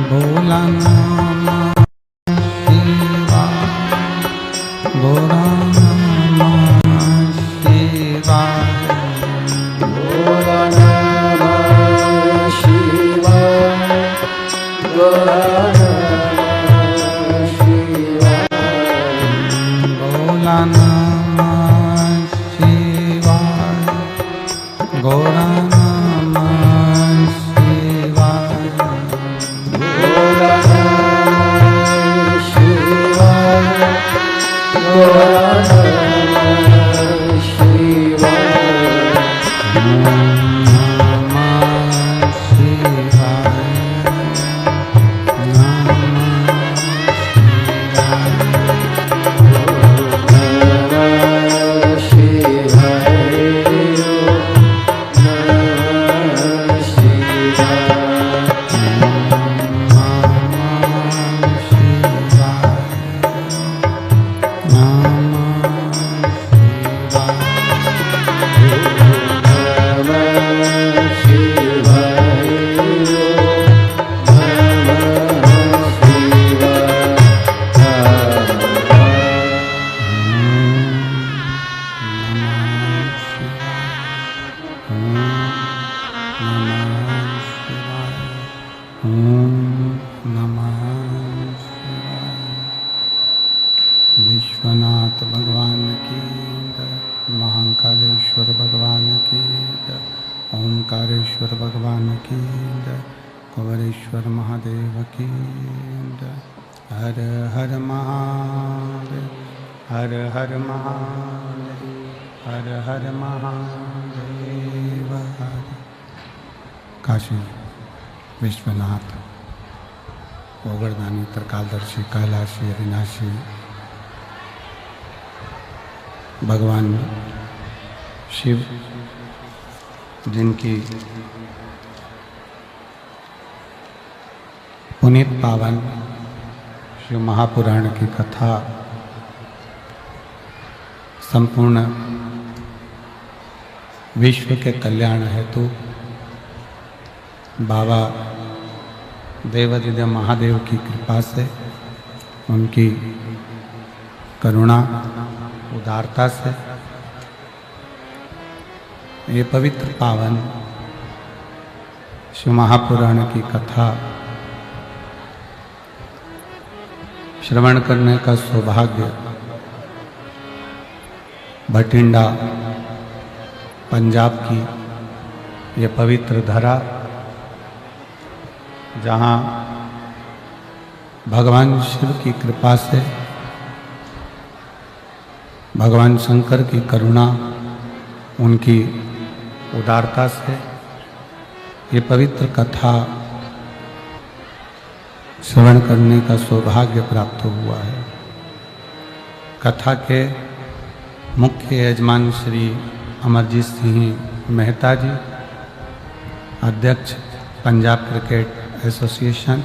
भोला नमः शिवाय, भोला नमः शिवाय, भोला नमः शिवाय, भोला नमः शिवाय, भोला नमः शिवाय, भोला नमः शिवाय, भोला नमः शिवाय, भोला नमः शिवाय, नमः शिवाय, विश्वनाथ भगवान की जय, महाकालेश्वर भगवान की जय, ओंकारेश्वर भगवान की जय, कुंवरेश्वर महादेव की जय। हर हर महादेव, हर हर महादेव, हर हर महादेव। हर काशी विश्वनाथ ओगरदानी त्रिकालदर्शी कैलाशी अविनाशी भगवान शिव, जिनकी पुनीत पावन शिव महापुराण की कथा संपूर्ण विश्व के कल्याण हेतु बाबा देवादिदेव महादेव की कृपा से, उनकी करुणा उदारता से ये पवित्र पावन शिव महापुराण की कथा श्रवण करने का सौभाग्य भटिंडा पंजाब की ये पवित्र धरा, जहाँ भगवान शिव की कृपा से, भगवान शंकर की करुणा, उनकी उदारता से ये पवित्र कथा श्रवण करने का सौभाग्य प्राप्त हुआ है। कथा के मुख्य यजमान श्री अमरजीत सिंह मेहता जी, अध्यक्ष पंजाब क्रिकेट एसोसिएशन,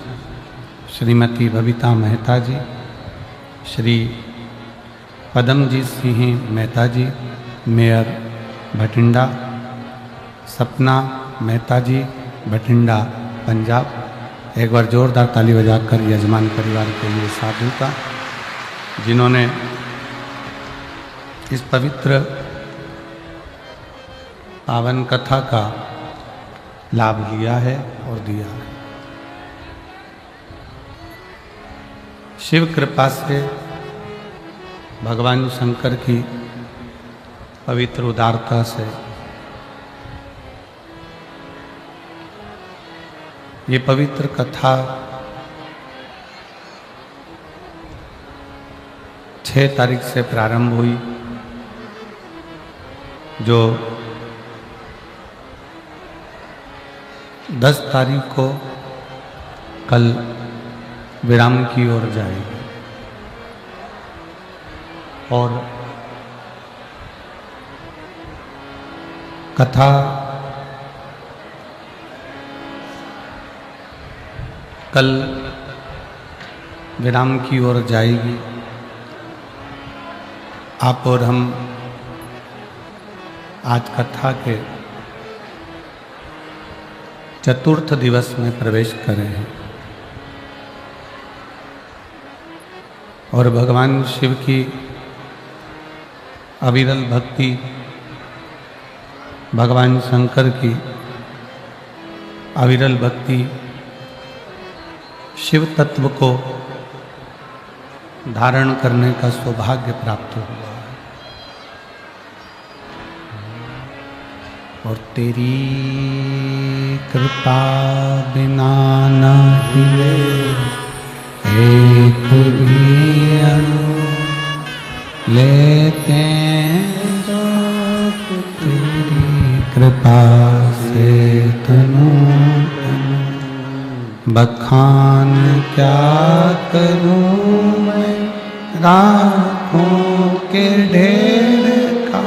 श्रीमती बबीता मेहता जी, श्री पदमजीत सिंह मेहता जी, मेयर भटिंडा, सपना मेहता जी, भटिंडा पंजाब। एक बार जोरदार ताली बजाकर यजमान परिवार के लिए साधु का, जिन्होंने इस पवित्र पावन कथा का लाभ लिया है और दिया है। शिव कृपा से, भगवान शंकर की पवित्र उदारता से ये पवित्र कथा 6 तारीख से प्रारंभ हुई, जो 10 तारीख को कल विराम की ओर जाएगी और कथा कल विराम की ओर जाएगी। आप और हम आज कथा के चतुर्थ दिवस में प्रवेश कर रहे हैं। और भगवान शिव की अविरल भक्ति, भगवान शंकर की अविरल भक्ति शिव तत्व को धारण करने का सौभाग्य प्राप्त हुआ है। और तेरी कृपा बिना नहीं एक भी अणु लेते जो तेरी कृपा से तनु बखान क्या करूं मैं राखों के ढेर का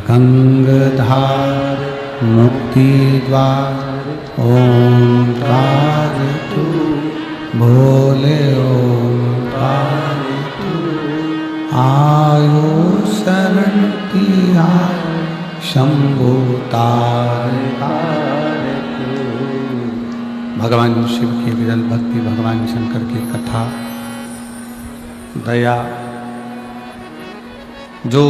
गंगधार मुक्ति द्वार ओंकार तू भोले ओंकार तू आयो शरण किया शंभु तार भगवान शिव की विरल भक्ति, भगवान शंकर की कथा, दया, जो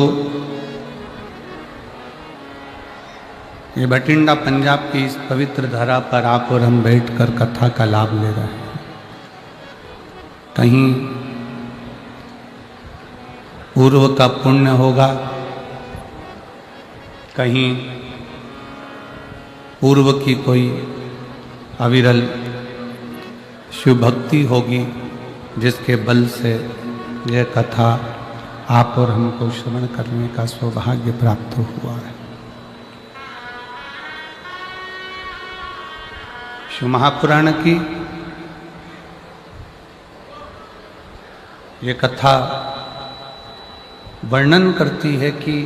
ये बठिंडा पंजाब की इस पवित्र धरा पर आप और हम बैठकर कथा का लाभ ले रहे हैं। कहीं पूर्व का पुण्य होगा, कहीं पूर्व की कोई अविरल शिव भक्ति होगी जिसके बल से यह कथा आप और हमको श्रवण करने का सौभाग्य प्राप्त हुआ है। शिव महापुराण की ये कथा वर्णन करती है कि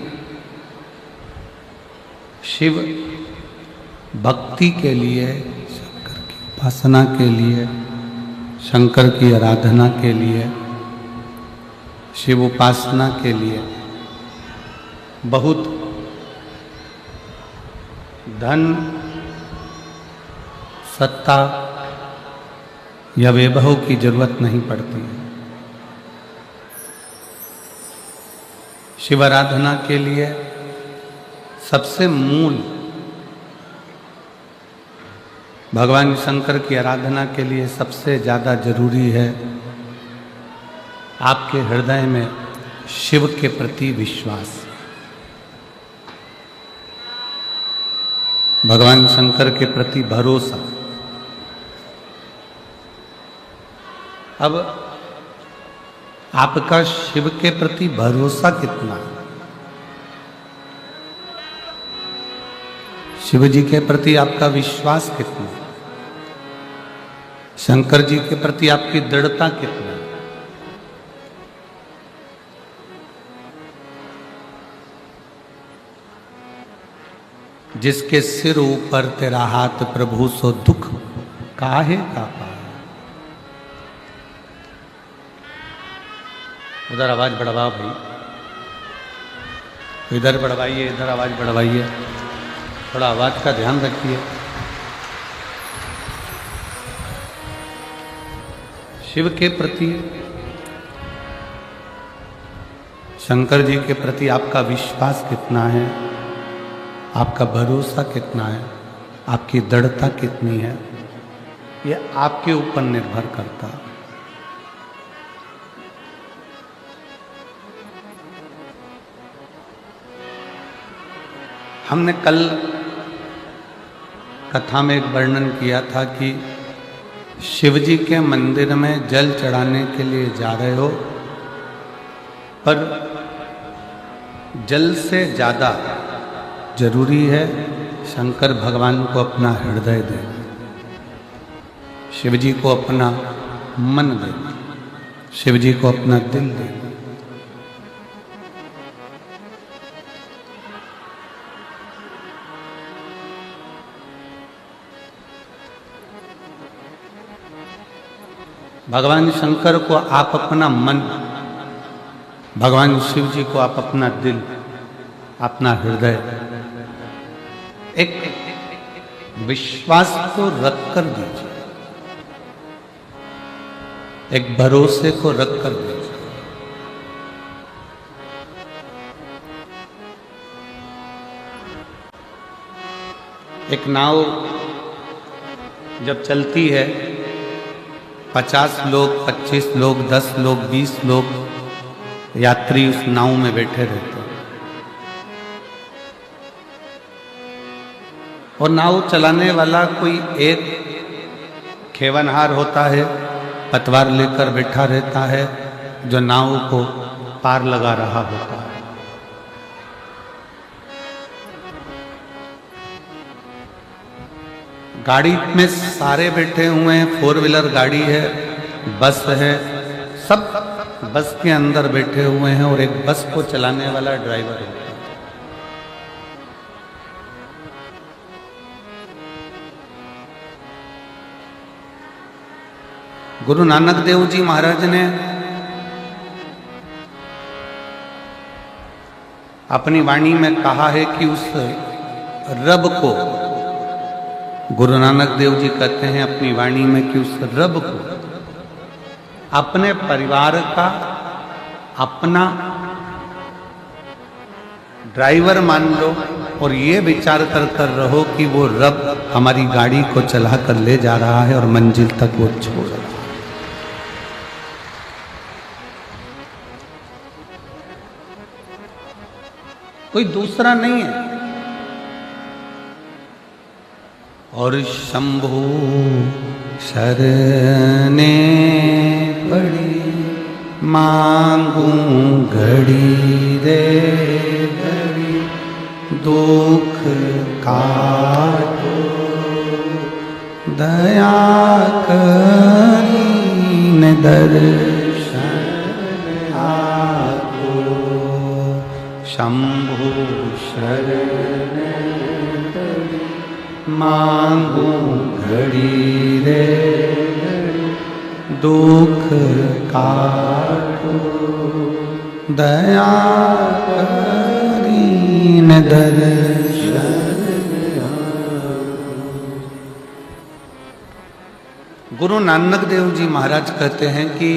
शिव भक्ति के लिए, शंकर की उपासना के लिए, शंकर की आराधना के लिए, शिव उपासना के लिए बहुत धन, सत्ता या वैभव की जरूरत नहीं पड़ती है। शिव आराधना के लिए सबसे मूल, भगवान शंकर की आराधना के लिए सबसे ज़्यादा जरूरी है आपके हृदय में शिव के प्रति विश्वास, भगवान शंकर के प्रति भरोसा। अब आपका शिव के प्रति भरोसा कितना है? शिव जी के प्रति आपका विश्वास कितना है? शंकर जी के प्रति आपकी दृढ़ता कितना है? जिसके सिर ऊपर तेरा हाथ प्रभु सो दुख काहे का पाए। उधर आवाज बढ़वाओ भाई, इधर बढ़वाइए, इधर आवाज बढ़वाइए, थोड़ा आवाज का ध्यान रखिए। शिव के प्रति, शंकर जी के प्रति आपका विश्वास कितना है, आपका भरोसा कितना है, आपकी दृढ़ता कितनी है, यह आपके ऊपर निर्भर करता है। हमने कल कथा में एक वर्णन किया था कि शिव जी के मंदिर में जल चढ़ाने के लिए जा रहे हो, पर जल से ज़्यादा जरूरी है शंकर भगवान को अपना हृदय देना, शिव जी को अपना मन देना, शिव जी को अपना दिल देना। भगवान शंकर को आप अपना मन, भगवान शिव जी को आप अपना दिल, अपना हृदय एक विश्वास को रख कर दीजिए, एक भरोसे को रख कर दीजिए। एक नाव जब चलती है, 50 लोग, 25 लोग, 10 लोग, 20 लोग यात्री उस नाव में बैठे रहते हैं और नाव चलाने वाला कोई एक खेवनहार होता है, पतवार लेकर बैठा रहता है, जो नाव को पार लगा रहा होता है। गाड़ी में सारे बैठे हुए हैं, 4 व्हीलर गाड़ी है, बस है, सब बस के अंदर बैठे हुए हैं और एक बस को चलाने वाला ड्राइवर है। गुरु नानक देव जी महाराज ने अपनी वाणी में कहा है कि उस रब को, गुरु नानक देव जी कहते हैं अपनी वाणी में कि उस रब को अपने परिवार का अपना ड्राइवर मान लो और ये विचार कर रहो कि वो रब हमारी गाड़ी को चला कर ले जा रहा है और मंजिल तक वो छोड़ रहा है। कोई दूसरा नहीं है। और शंभु शरणे पड़ी मांगू घड़ी रे घड़ी, दुख काटो दया करीन दर्शन आको। शंभु शरण मांगू घड़ी रे घड़ी, दुख काटो दया करीन दर्शन आको। गुरु नानक देव जी महाराज कहते हैं कि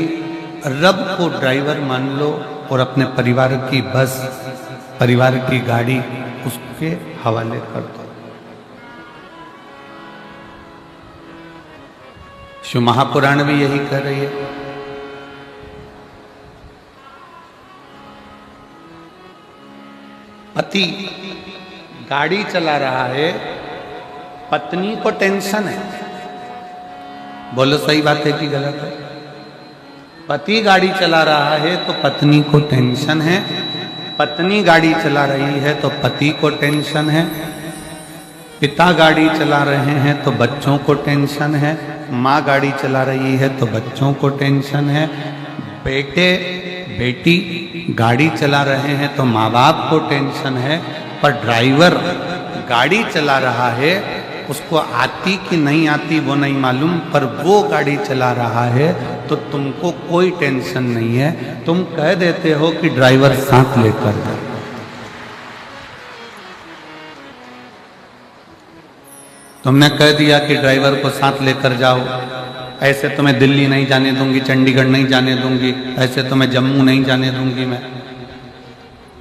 रब को ड्राइवर मान लो और अपने परिवार की बस, परिवार की गाड़ी उसके हवाले कर दो। शिव महापुराण भी यही कह रही है। पति गाड़ी चला रहा है, पत्नी को टेंशन है। बोलो सही बात है कि गलत है? पति गाड़ी चला रहा है तो पत्नी को टेंशन है, पत्नी गाड़ी चला रही है तो पति को टेंशन है, पिता गाड़ी चला रहे हैं तो बच्चों को टेंशन है, माँ गाड़ी चला रही है तो बच्चों को टेंशन है, बेटे बेटी गाड़ी चला रहे हैं तो माँ बाप को टेंशन है। पर ड्राइवर गाड़ी चला रहा है, उसको आती कि नहीं आती वो नहीं मालूम, पर वो गाड़ी चला रहा है तो तुमको कोई टेंशन नहीं है। तुम कह देते हो कि ड्राइवर साथ लेकर जाओ। तुमने कह दिया कि ड्राइवर को साथ लेकर जाओ, ऐसे तो मैं दिल्ली नहीं जाने दूंगी, चंडीगढ़ नहीं जाने दूंगी, ऐसे तो मैं जम्मू नहीं जाने दूंगी, मैं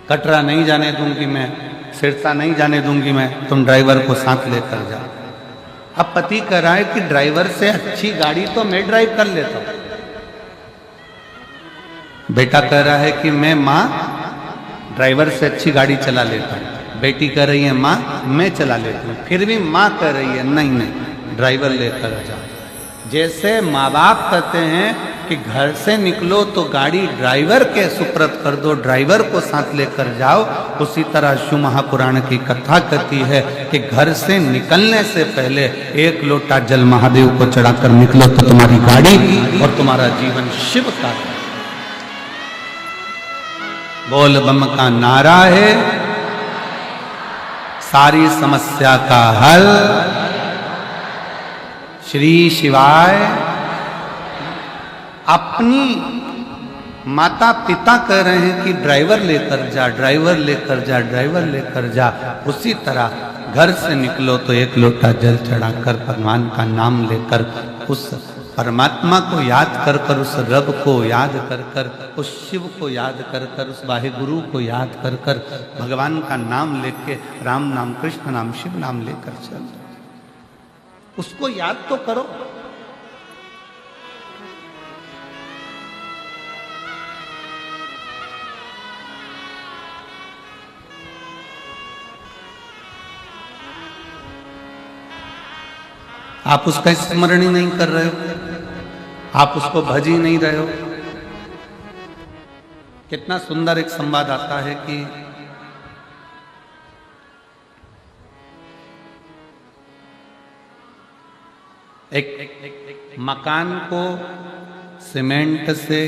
कटरा नहीं जाने दूंगी, मैं सिरसा नहीं जाने दूंगी, मैं तुम ड्राइवर को साथ लेकर जाओ। अब पति कह रहा है कि ड्राइवर से अच्छी गाड़ी तो मैं ड्राइव कर लेता हूं। बेटा कह रहा है कि मैं माँ ड्राइवर से अच्छी गाड़ी चला लेता हूं। बेटी कह रही है माँ मैं चला लेती हूँ। फिर भी माँ कह रही है नहीं नहीं ड्राइवर लेकर जाओ। जैसे माँ बाप कहते हैं कि घर से निकलो तो गाड़ी ड्राइवर के सुपुर्द कर दो, ड्राइवर को साथ लेकर जाओ, उसी तरह शिव महापुराण की कथा कहती है कि घर से निकलने से पहले 1 लोटा जल महादेव को चढ़ाकर निकलो तो तुम्हारी गाड़ी और तुम्हारा जीवन शिव का है। बोल बम का नारा है, सारी समस्या का हल श्री शिवाय। अपनी माता पिता कह रहे हैं कि ड्राइवर लेकर जा, ड्राइवर लेकर जा, ड्राइवर लेकर जा, उसी तरह घर से निकलो तो एक लोटा जल चढ़ाकर भगवान का नाम लेकर उस परमात्मा को याद कर कर, उस रब को याद कर कर, उस शिव को याद कर कर, उस वाहेगुरु को याद कर कर, भगवान का नाम लेके, राम नाम, कृष्ण नाम, शिव नाम लेकर चल, उसको याद तो करो। आप उसका स्मरण ही नहीं कर रहे हो, आप उसको भज ही नहीं रहे हो। कितना सुंदर एक संवाद आता है कि एक मकान को सीमेंट से,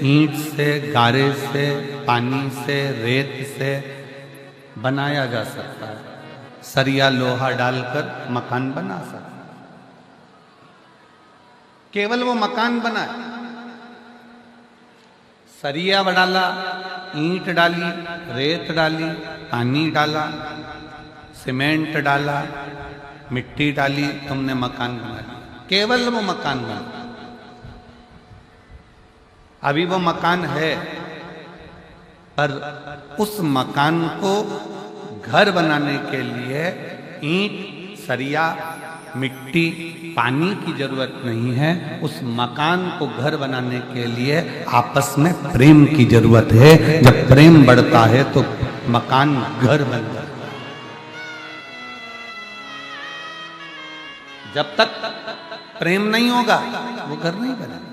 ईंट से, गारे से, पानी से, रेत से बनाया जा सकता है। सरिया लोहा डालकर मकान बना सकता है। केवल वो मकान बना है। सरिया डाला, ईंट डाली, रेत डाली, पानी डाला, सीमेंट डाला, मिट्टी डाली, तुमने मकान बनाया। केवल वो मकान बना। अभी वो मकान है, पर उस मकान को घर बनाने के लिए ईंट, सरिया, मिट्टी, पानी की जरूरत नहीं है। उस मकान को घर बनाने के लिए आपस में प्रेम की जरूरत है। जब प्रेम बढ़ता है तो मकान घर बन जाता है। जब तक प्रेम नहीं होगा वो घर नहीं बनेगा।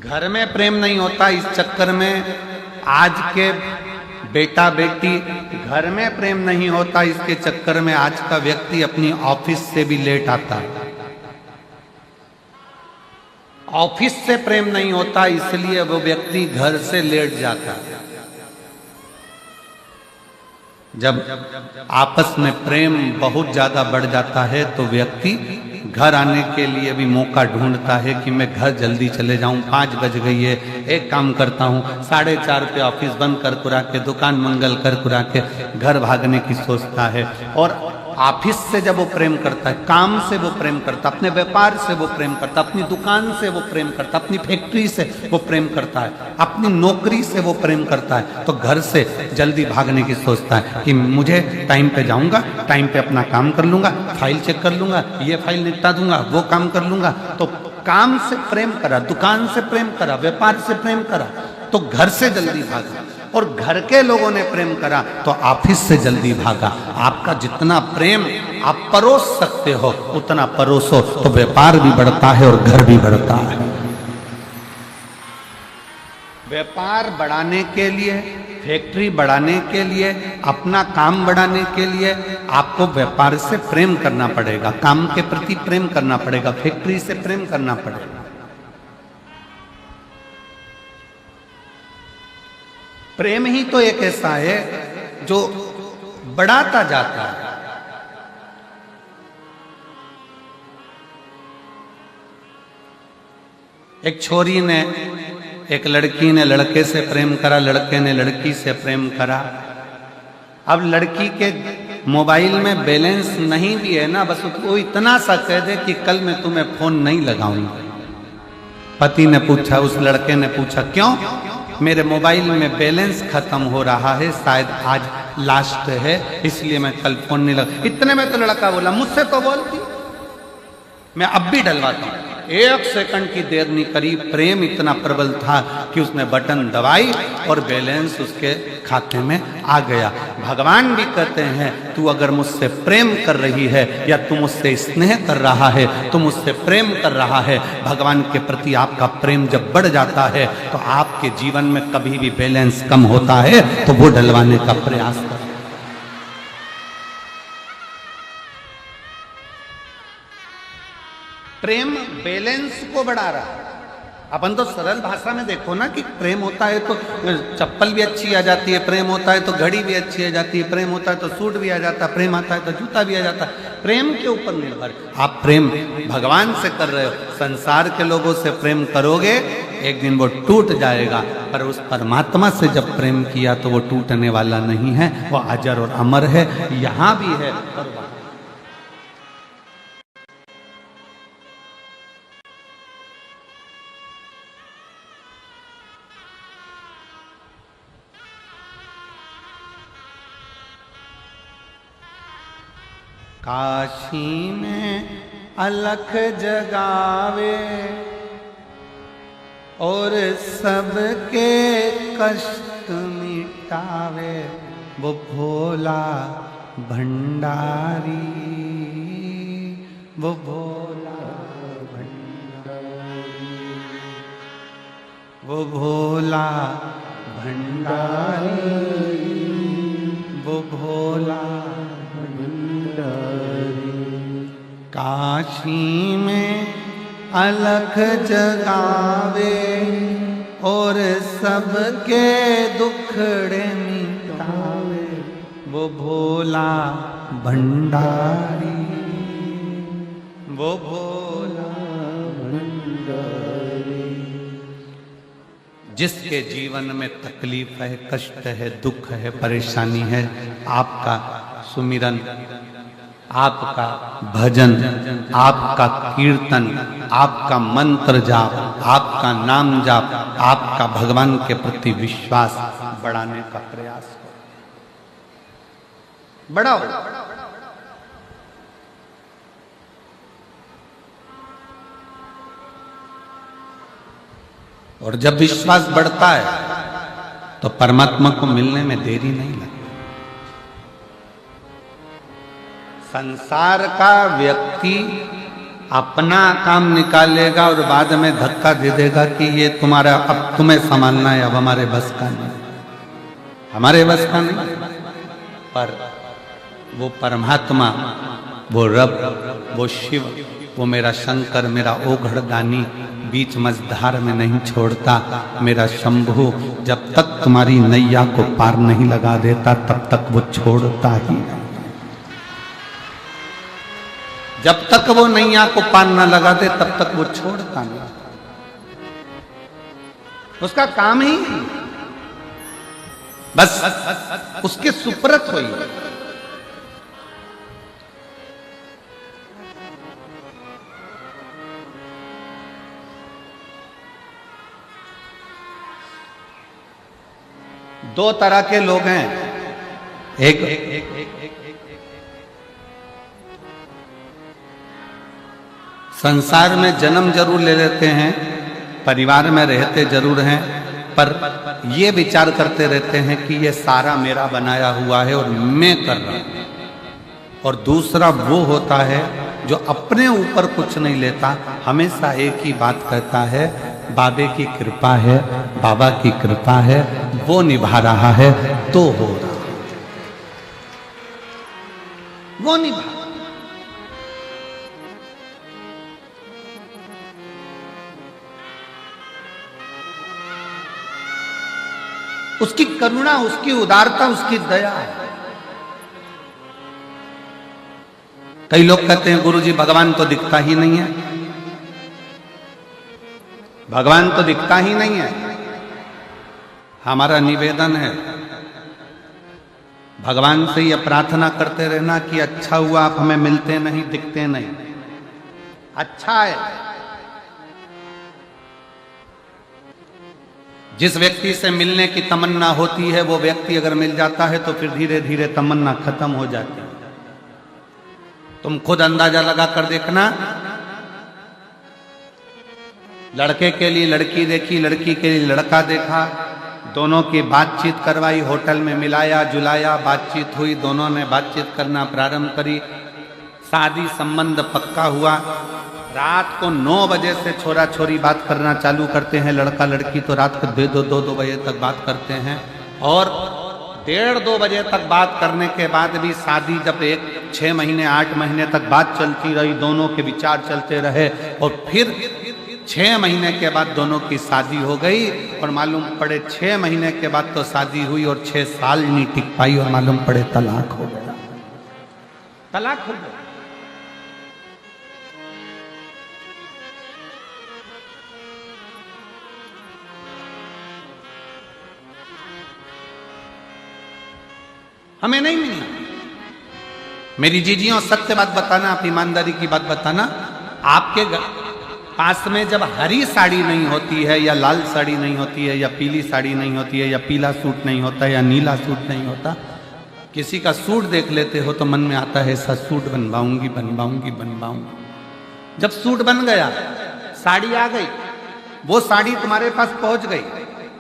घर में प्रेम नहीं होता, इस चक्कर में आज के बेटा बेटी, घर में प्रेम नहीं होता, इसके चक्कर में आज का व्यक्ति अपनी ऑफिस से भी लेट आता है। ऑफिस से प्रेम नहीं होता, इसलिए वो व्यक्ति घर से लेट जाता है। जब आपस में प्रेम बहुत ज्यादा बढ़ जाता है तो व्यक्ति घर आने के लिए भी मौका ढूंढता है कि मैं घर जल्दी चले जाऊं, 5 बज गई है, एक काम करता हूं, 4:30 पे ऑफिस बंद कर कुरा के, दुकान मंगल कर कुरा के घर भागने की सोचता है। और ऑफिस से जब वो प्रेम करता है, काम से वो प्रेम करता, अपने व्यापार से वो प्रेम करता, अपनी दुकान से वो प्रेम करता, अपनी फैक्ट्री से वो प्रेम करता है, अपनी नौकरी से वो प्रेम करता है, तो घर से जल्दी भागने की सोचता है कि मुझे टाइम पे जाऊंगा, टाइम पे अपना काम कर लूंगा, फाइल चेक कर लूंगा, ये फाइल निपटा दूंगा, वो काम कर लूंगा। तो काम से प्रेम करा, दुकान से प्रेम करा, व्यापार से प्रेम करा, तो घर से जल्दी भागा। और घर के लोगों ने प्रेम करा तो ऑफिस से जल्दी भागा। आपका जितना प्रेम आप परोस सकते हो उतना परोसो, तो व्यापार भी बढ़ता है और घर भी बढ़ता है। व्यापार बढ़ाने के लिए, फैक्ट्री बढ़ाने के लिए, अपना काम बढ़ाने के लिए आपको व्यापार से प्रेम करना पड़ेगा, काम के प्रति प्रेम करना पड़ेगा, फैक्ट्री से प्रेम करना पड़ेगा। प्रेम ही तो एक ऐसा है जो बढ़ाता जाता है। एक छोरी ने, एक लड़की ने लड़के से प्रेम करा, लड़के ने लड़की से प्रेम करा। अब लड़की के मोबाइल में बैलेंस नहीं भी है ना, बस वो इतना सा कह दे कि कल मैं तुम्हें फोन नहीं लगाऊंगा। पति ने पूछा, उस लड़के ने पूछा, क्यों? मेरे मोबाइल में बैलेंस खत्म हो रहा है, शायद आज लास्ट है, इसलिए मैं कल फोन नहीं लगा। इतने में तो लड़का बोला, मुझसे तो बोलती, मैं अब भी डलवाता हूं। 1 सेकंड की देर नहीं करी, प्रेम इतना प्रबल था कि उसने बटन दबाई और बैलेंस उसके खाते में आ गया। भगवान भी कहते हैं, तू अगर मुझसे प्रेम कर रही है या तू मुझसे स्नेह कर रहा है, तू मुझसे प्रेम कर रहा है, भगवान के प्रति आपका प्रेम जब बढ़ जाता है तो आपके जीवन में कभी भी बैलेंस कम होता है तो वो डलवाने का प्रयास करें। प्रेम बैलेंस को बढ़ा रहा है। अपन तो सरल भाषा में देखो ना कि प्रेम होता है तो चप्पल भी अच्छी आ जाती है, प्रेम होता है तो घड़ी भी अच्छी आ जाती है, प्रेम होता है तो सूट भी आ जाता है, प्रेम आता है तो जूता भी आ जाता है। प्रेम के ऊपर निर्भर। आप प्रेम भगवान से कर रहे हो, संसार के लोगों से प्रेम करोगे एक दिन वो टूट जाएगा, पर उस परमात्मा से जब प्रेम किया तो वो टूटने वाला नहीं है, वो अजर और अमर है, यहां भी है और वहां। काशी में अलख जगावे और सबके कष्ट मिटावे, वो भोला भंडारी, वो भोला भंडारी, वो भोला भंडारी, वो भोला काशी में अलख जगावे और सबके दुखड़े मिटावे, वो भोला भंडारी, वो भोला भंडारी। जिसके जीवन में तकलीफ है, कष्ट है, दुख है, परेशानी है, आपका सुमिरन, आपका भजन, आपका कीर्तन, आपका मंत्र जाप, आपका नाम जाप, आपका भगवान के प्रति विश्वास बढ़ाने का प्रयास करो, बढ़ाओ। और जब विश्वास बढ़ता है तो परमात्मा को मिलने में देरी नहीं लगती। संसार का व्यक्ति अपना काम निकालेगा और बाद में धक्का दे देगा कि ये तुम्हारा, अब तुम्हें संभालना है, अब हमारे बस का नहीं, हमारे बस का नहीं। पर वो परमात्मा, वो रब, वो शिव, वो मेरा शंकर, मेरा ओघड़दानी बीच मझधार में नहीं छोड़ता। मेरा शंभु जब तक तुम्हारी नैया को पार नहीं लगा देता तब तक वो छोड़ता ही नहीं। जब तक वो नैया को पार न लगा दे तब तक वो छोड़ता नहीं। उसका काम ही बस उसके सुपुर्द हुई। दो तरह के लोग हैं, एक संसार में जन्म जरूर ले लेते हैं, परिवार में रहते जरूर हैं, पर ये विचार करते रहते हैं कि ये सारा मेरा बनाया हुआ है और मैं कर रहा हूं। और दूसरा वो होता है जो अपने ऊपर कुछ नहीं लेता, हमेशा एक ही बात कहता है, बाबे की कृपा है, बाबा की कृपा है, वो निभा रहा है तो हो रहा है, वो निभा। उसकी करुणा, उसकी उदारता, उसकी दया। कई लोग कहते हैं गुरुजी भगवान तो दिखता ही नहीं है, भगवान तो दिखता ही नहीं है। हमारा निवेदन है भगवान से यह प्रार्थना करते रहना कि अच्छा हुआ आप हमें मिलते नहीं, दिखते नहीं। अच्छा है, जिस व्यक्ति से मिलने की तमन्ना होती है वो व्यक्ति अगर मिल जाता है तो फिर धीरे धीरे तमन्ना खत्म हो जाती है। तुम खुद अंदाजा लगा कर देखना, लड़के के लिए लड़की देखी, लड़की के लिए लड़का देखा, दोनों की बातचीत करवाई, होटल में मिलाया जुलाया, बातचीत हुई, दोनों ने बातचीत करना प्रारंभ करी, शादी संबंध पक्का हुआ। रात को 9 बजे से छोरा छोरी बात करना चालू करते हैं, लड़का लड़की तो रात को 2 बजे तक बात करते हैं, और 1:30-2 बजे तक बात करने के बाद भी शादी जब 6 महीने 8 महीने तक बात चलती रही, दोनों के विचार चलते रहे, और फिर 6 महीने के बाद दोनों की शादी हो गई और मालूम पड़े 6 महीने के बाद तो शादी हुई और 6 साल नहीं टिक पाई और मालूम पड़े तलाक हो गया। तलाक हो गया। हमें नहीं मिलना। मेरी जीजियों सत्य बात बताना, आप ईमानदारी की बात बताना, आपके पास में जब हरी साड़ी नहीं होती है या लाल साड़ी नहीं होती है या पीली साड़ी नहीं होती है या पीला सूट नहीं होता है या नीला सूट नहीं होता, किसी का सूट देख लेते हो तो मन में आता है ऐसा सूट बनवाऊंगी बनवाऊंगी बनवाऊंगी। जब सूट बन गया, साड़ी आ गई, वो साड़ी तुम्हारे पास पहुंच गई,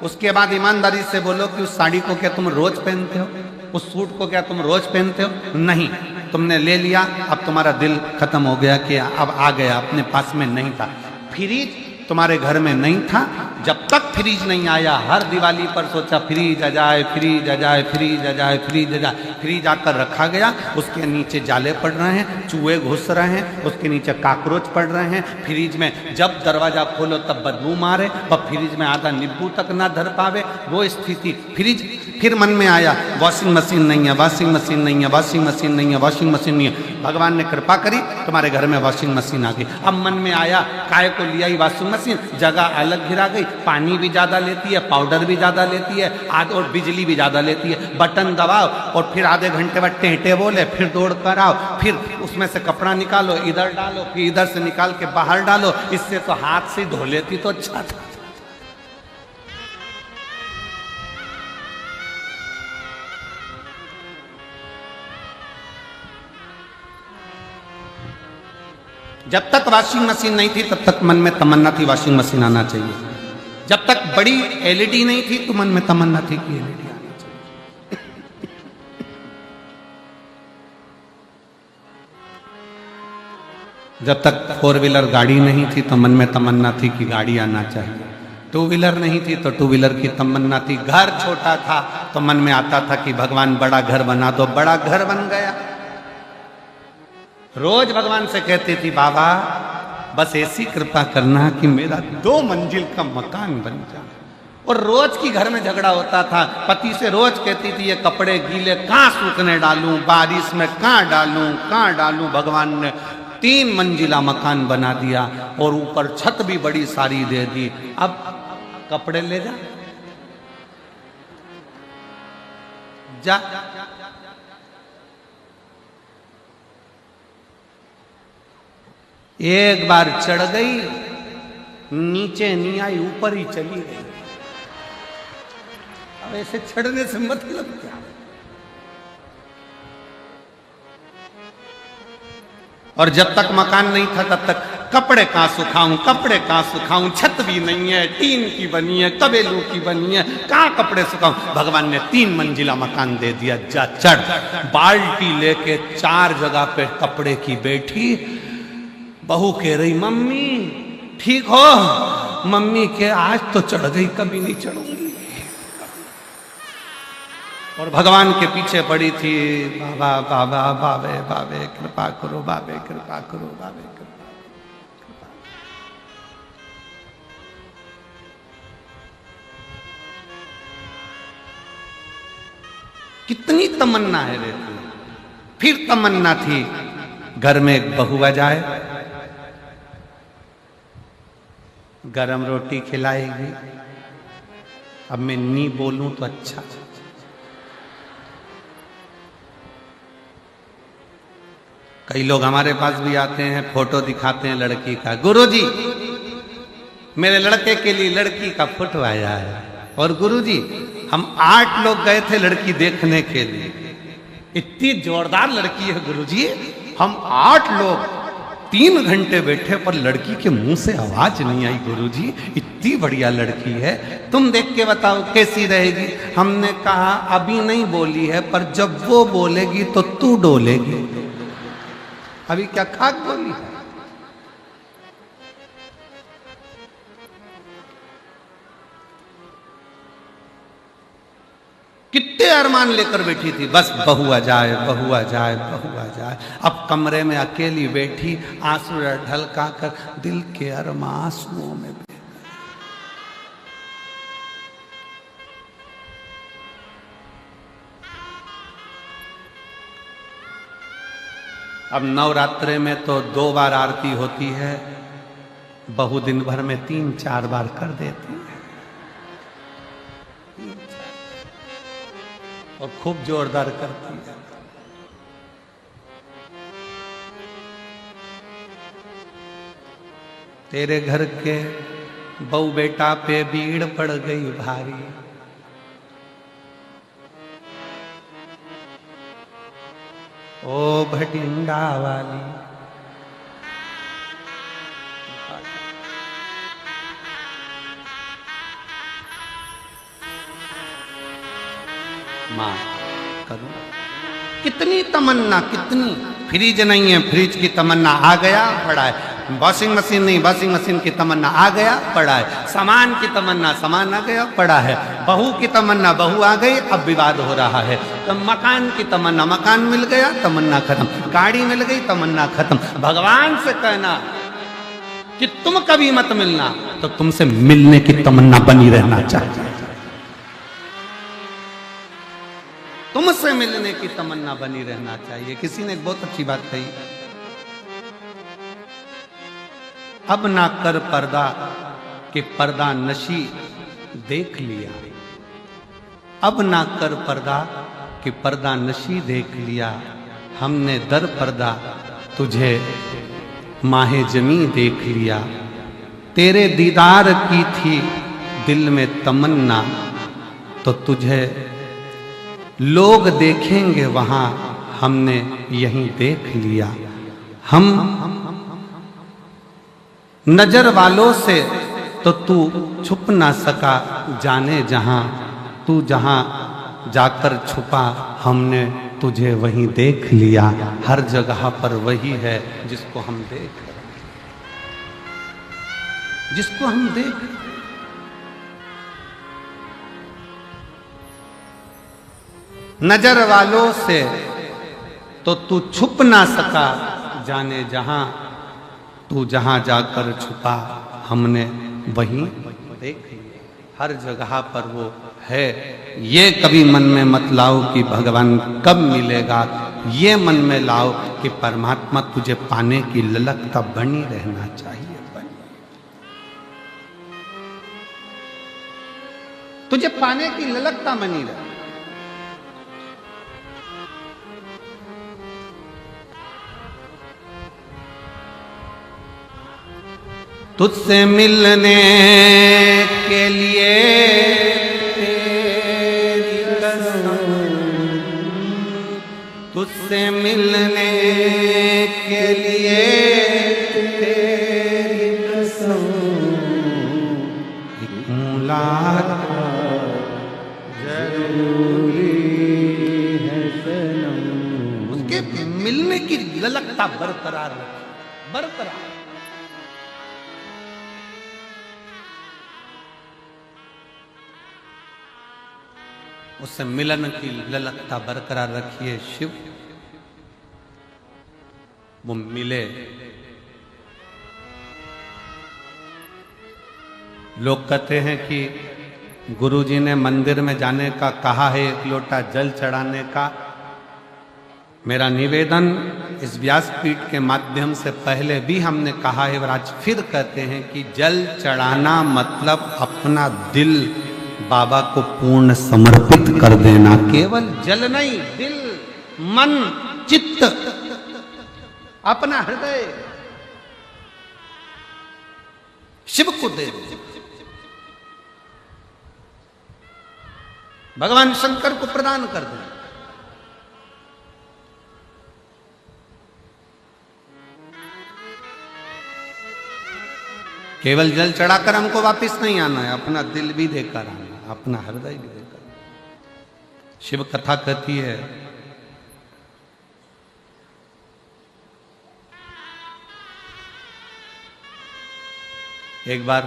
उसके बाद ईमानदारी से बोलो कि उस साड़ी को क्या तुम रोज पहनते हो? उस सूट को क्या तुम रोज पहनते हो? नहीं, तुमने ले लिया, अब तुम्हारा दिल खत्म हो गया कि अब आ गया, अपने पास में नहीं था। फ्रिज तुम्हारे घर में नहीं था, जब तक फ्रिज नहीं आया हर दिवाली पर सोचा फ्रिज आ जाए, फ्रिज आ जाए, फ्रिज आ जाए, फ्रिज आ जाए। फ्रिज आकर रखा गया, उसके नीचे जाले पड़ रहे हैं, चूहे घुस रहे हैं, उसके नीचे काकरोच पड़ रहे हैं। फ्रिज में जब दरवाजा खोलो तब बदबू मारे और फ्रिज में आधा नींबू तक ना धर पावे, वो स्थिति। फ्रिज फिर मन में आया वॉशिंग मशीन नहीं है, वॉशिंग मशीन नहीं है, वॉशिंग मशीन नहीं है, वॉशिंग मशीन नहीं है। भगवान ने कृपा करी, तुम्हारे घर में वॉशिंग मशीन आ गई। अब मन में आया काय को लिया ही वॉशिंग मशीन, जगह अलग घिरा गई, पानी भी ज़्यादा लेती है, पाउडर भी ज़्यादा लेती है, और बिजली भी ज़्यादा लेती है। बटन दबाओ और फिर आधे घंटे बाद टेंटे बोले, फिर दौड़ कर आओ, फिर उसमें से कपड़ा निकालो, इधर डालो, फिर इधर से निकाल के बाहर डालो। इससे तो हाथ से धो लेती तो अच्छा था। जब तक वॉशिंग मशीन नहीं थी तब तक मन में तमन्ना थी वॉशिंग मशीन आना चाहिए। जब तक बड़ी एलईडी नहीं थी तो मन में तमन्ना थी कि एलईडी आना चाहिए। जब तक 4 व्हीलर गाड़ी नहीं थी तो मन में तमन्ना थी कि गाड़ी आना चाहिए। 2 व्हीलर नहीं थी तो 2 व्हीलर की तमन्ना थी। घर छोटा था तो मन में आता था कि भगवान बड़ा घर बना दो, बड़ा घर बन गया। रोज भगवान से कहती थी बाबा बस ऐसी कृपा करना कि मेरा 2 मंजिल का मकान बन जाए। और रोज की घर में झगड़ा होता था। पति से रोज कहती थी ये कपड़े गीले कहाँ सूखने डालूं, बारिश में कहाँ डालूं। भगवान ने 3 मंजिला मकान बना दिया और ऊपर छत भी बड़ी सारी दे दी। अब कपड़े ले जा। एक बार चढ़ गई, नीचे नहीं आई, ऊपर ही चली गई। अब ऐसे चढ़ने से मतलब क्या? और जब तक मकान नहीं था तब तक कपड़े कहाँ सुखाऊं, छत भी नहीं है, टीन की बनी है, कबेलू की बनी है, कहाँ कपड़े सुखाऊं। भगवान ने 3 मंजिला मकान दे दिया, जा चढ़। बाल्टी लेके 4 जगह पे कपड़े की बैठी। बहू कह रही मम्मी ठीक हो? मम्मी के आज तो चढ़ गई, कभी नहीं चढ़ूंगी। और भगवान के पीछे पड़ी थी बाबा बाबे कृपा करो, बाबे कृपा करो, बाबे कृपा। कितनी तमन्ना है रहती। फिर तमन्ना थी घर में एक बहू आ जाए, गरम रोटी खिलाएगी। अब मैं नहीं बोलूं तो अच्छा। कई लोग हमारे पास भी आते हैं, फोटो दिखाते हैं लड़की का, गुरुजी मेरे लड़के के लिए लड़की का फोटो आया है। और गुरुजी हम 8 लोग गए थे लड़की देखने के लिए, इतनी जोरदार लड़की है गुरुजी, हम 8 लोग 3 घंटे बैठे पर लड़की के मुंह से आवाज नहीं आई। गुरुजी इतनी बढ़िया लड़की है, तुम देख के बताओ कैसी रहेगी। हमने कहा अभी नहीं बोली है, पर जब वो बोलेगी तो तू डोलेगी। अभी क्या खाक बोली है? कितने अरमान लेकर बैठी थी, बस बहू आ जाए, बहू आ जाए, बहू आ जाए। अब कमरे में अकेली बैठी, आंसू ढलका कर दिल के अरमान आंसुओं में। अब नवरात्रे में तो 2 बार आरती होती है, बहू दिन भर में 3-4 बार कर देती है और खूब जोरदार करती है। तेरे घर के बहू बेटा पे भीड़ पड़ गई भारी, ओ भटिंडा वाली। मां करूं कितनी तमन्ना, कितनी। फ्रिज नहीं है, फ्रिज की तमन्ना आ गया पड़ा है। वॉशिंग मशीन नहीं, वॉशिंग मशीन की तमन्ना आ गया पड़ा है। सामान की तमन्ना, सामान आ गया पड़ा है। बहू की तमन्ना, बहू आ गई, अब विवाद हो रहा है। तो मकान की तमन्ना, मकान मिल गया, तमन्ना खत्म। गाड़ी मिल गई, तमन्ना खत्म। भगवान से कहना कि तुम कभी मत मिलना, तो तुमसे मिलने की तमन्ना बनी रहना चाहिए। तुमसे मिलने की तमन्ना बनी रहना चाहिए। किसी ने बहुत अच्छी बात कही, अब ना कर पर्दा कि पर्दा नशी देख लिया। अब ना कर पर्दा कि पर्दा नशी देख लिया। हमने दर पर्दा तुझे माहे जमी देख लिया। तेरे दीदार की थी दिल में तमन्ना, तो तुझे लोग देखेंगे वहां, हमने यहीं देख लिया। हम नजर वालों से तो तू छुप ना सका, जाने जहां तू जहां जाकर छुपा, हमने तुझे वहीं देख लिया। हर जगह पर वही है जिसको हम देख, जिसको हम देख। नजर वालों से तो तू छुप ना सका, जाने जहां तू जहां जाकर छुपा, हमने वहीं देख लिया। हर जगह पर वो है। ये कभी मन में मत लाओ कि भगवान कब मिलेगा। ये मन में लाओ कि परमात्मा तुझे पाने की ललकता बनी रहना चाहिए। तुझे पाने की ललकता बनी रहे। तुझसे मिलने के लिए तेरी कसम, तुझसे मिलने के लिए तेरी कसम, एक मुलाकात जरूरी है सनम। उसके मिलने की ललकता बरकरार रखी, बरकरार। उससे मिलन की ललकता बरकरार रखिए। शिव वो मिले। लोग कहते हैं कि गुरुजी ने मंदिर में जाने का कहा है, एक लोटा जल चढ़ाने का। मेरा निवेदन इस व्यासपीठ के माध्यम से पहले भी हमने कहा है और आज फिर कहते हैं कि जल चढ़ाना मतलब अपना दिल बाबा को पूर्ण समर्पित कर देना। केवल जल नहीं, दिल, मन, चित्त, अपना हृदय शिव को दे दो। भगवान शंकर को प्रदान कर दो। केवल जल चढ़ाकर हमको वापस नहीं आना है, अपना दिल भी देकर आना, अपना हृदय भी देकर। शिव कथा कहती है एक बार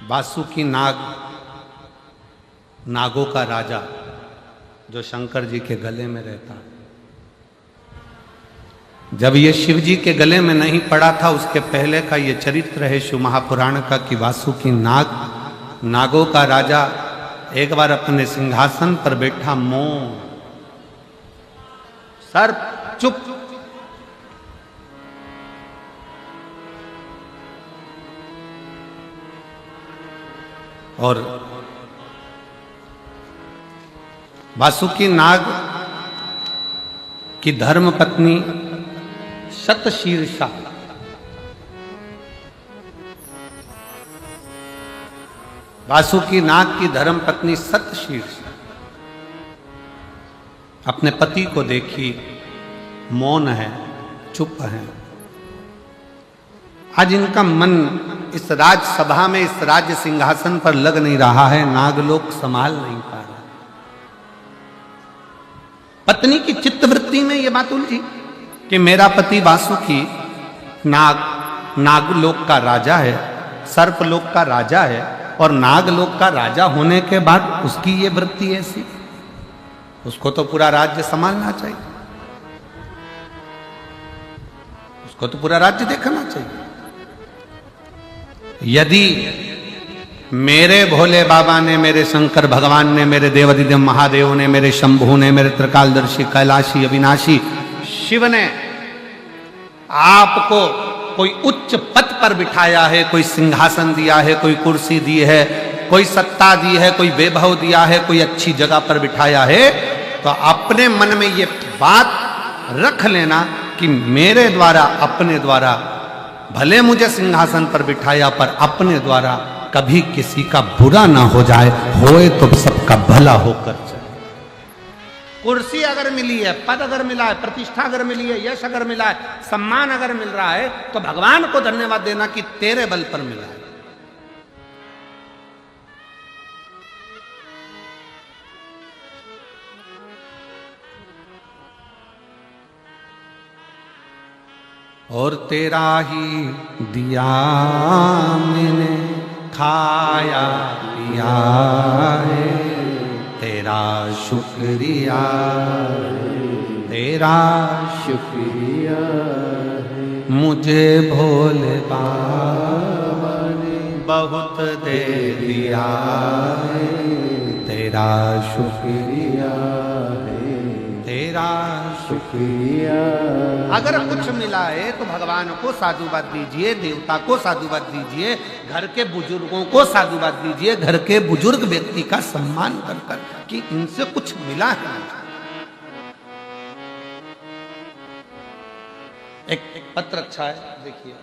वासुकी नाग, नागों का राजा, जो शंकर जी के गले में रहता। जब ये शिव जी के गले में नहीं पड़ा था, उसके पहले का ये चरित्र है शिव महापुराण का कि वासुकी नाग, नागों का राजा, एक बार अपने सिंहासन पर बैठा, मौन, सर्प चुप। और वासुकी नाग की धर्म पत्नी शतशीर्षा, वासुकी नाग की धर्म पत्नी शतशीर्षा अपने पति को देखी, मौन है, चुप है। आज इनका मन इस राजसभा में, इस राज्य सिंहासन पर लग नहीं रहा है, नागलोक संभाल नहीं पा रहा। पत्नी की चित्तवृत्ति में यह बात उलझी कि मेरा पति वासुकी नाग, नागलोक का राजा है, सर्पलोक का राजा है, और नागलोक का राजा होने के बाद उसकी ये वृत्ति ऐसी, उसको तो पूरा राज्य संभालना चाहिए, उसको तो पूरा राज्य देखना चाहिए। यदि मेरे भोले बाबा ने, मेरे शंकर भगवान ने, मेरे देवाधिदेव महादेव ने, मेरे शंभु ने, मेरे त्रिकालदर्शी कैलाशी अविनाशी शिव ने आपको कोई उच्च पद पर बिठाया है, कोई सिंहासन दिया है, कोई कुर्सी दी है, कोई सत्ता दी है, कोई वैभव दिया है, कोई अच्छी जगह पर बिठाया है, तो अपने मन में ये बात रख लेना कि मेरे द्वारा, अपने द्वारा, भले मुझे सिंहासन पर बिठाया, पर अपने द्वारा कभी किसी का बुरा ना हो जाए, होए तो सबका भला होकर जाए। कुर्सी अगर मिली है, पद अगर मिला है, प्रतिष्ठा अगर मिली है, यश अगर मिला है, सम्मान अगर मिल रहा है, तो भगवान को धन्यवाद देना कि तेरे बल पर मिला है। और तेरा ही दिया मैंने खाया पिया है, तेरा शुक्रिया, तेरा शुक्रिया है, मुझे भोले बाबा ने बहुत दे दिया है, तेरा शुक्रिया है, तेरा शुक्रिया। अगर कुछ मिला है तो भगवान को साधुवाद दीजिए, देवता को साधुवाद दीजिए, घर के बुजुर्गों को साधुवाद दीजिए, घर के बुजुर्ग व्यक्ति का सम्मान कर कर कि इनसे कुछ मिला है। एक पत्र अच्छा है, देखिए।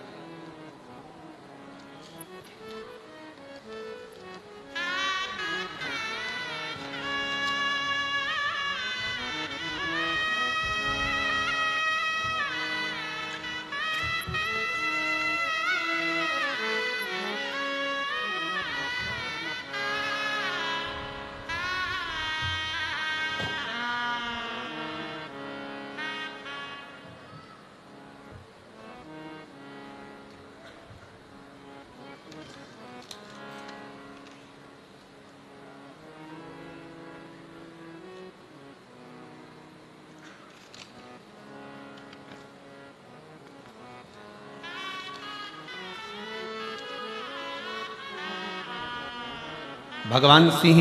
भगवान सिंह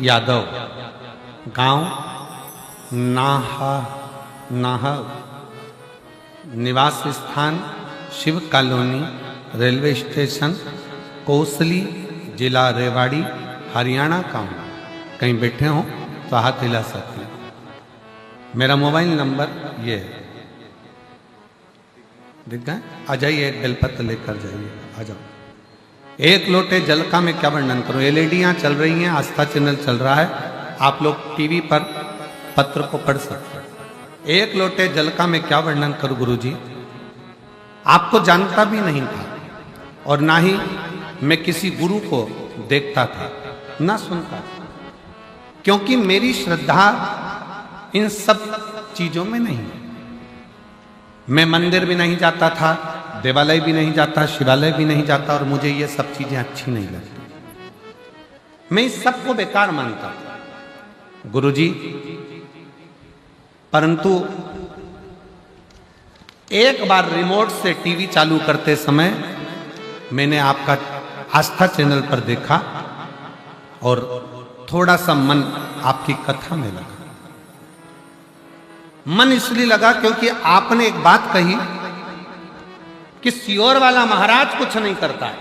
यादव, गांव नाहा, निवास स्थान Shiv colony, railway station Kosli, जिला रेवाड़ी, हरियाणा का हूँ। कहीं बैठे हो तो हाथ हिला सकते हैं। मेरा मोबाइल नंबर ये है, दिख गए? आ जाइए, एक बेलपत्र लेकर जाइए, आ जाओ। एक लोटे जल का मैं क्या वर्णन करूं, एलईडियां चल रही हैं, आस्था चैनल चल रहा है, आप लोग टीवी पर पत्र को पढ़ सकते हैं। एक लोटे जल का मैं क्या वर्णन करूं गुरुजी, आपको जानता भी नहीं था और ना ही मैं किसी गुरु को देखता था, ना सुनता था, क्योंकि मेरी श्रद्धा इन सब चीजों में नहीं है। मैं मंदिर भी नहीं जाता था, देवालय भी नहीं जाता, शिवालय भी नहीं जाता, और मुझे ये सब चीजें अच्छी नहीं लगती। मैं इस सबको बेकार मानता हूं गुरुजी, परंतु एक बार रिमोट से टीवी चालू करते समय मैंने आपका आस्था चैनल पर देखा और थोड़ा सा मन आपकी कथा में लगा। मन इसलिए लगा क्योंकि आपने एक बात कही कि सियोर वाला महाराज कुछ नहीं करता है,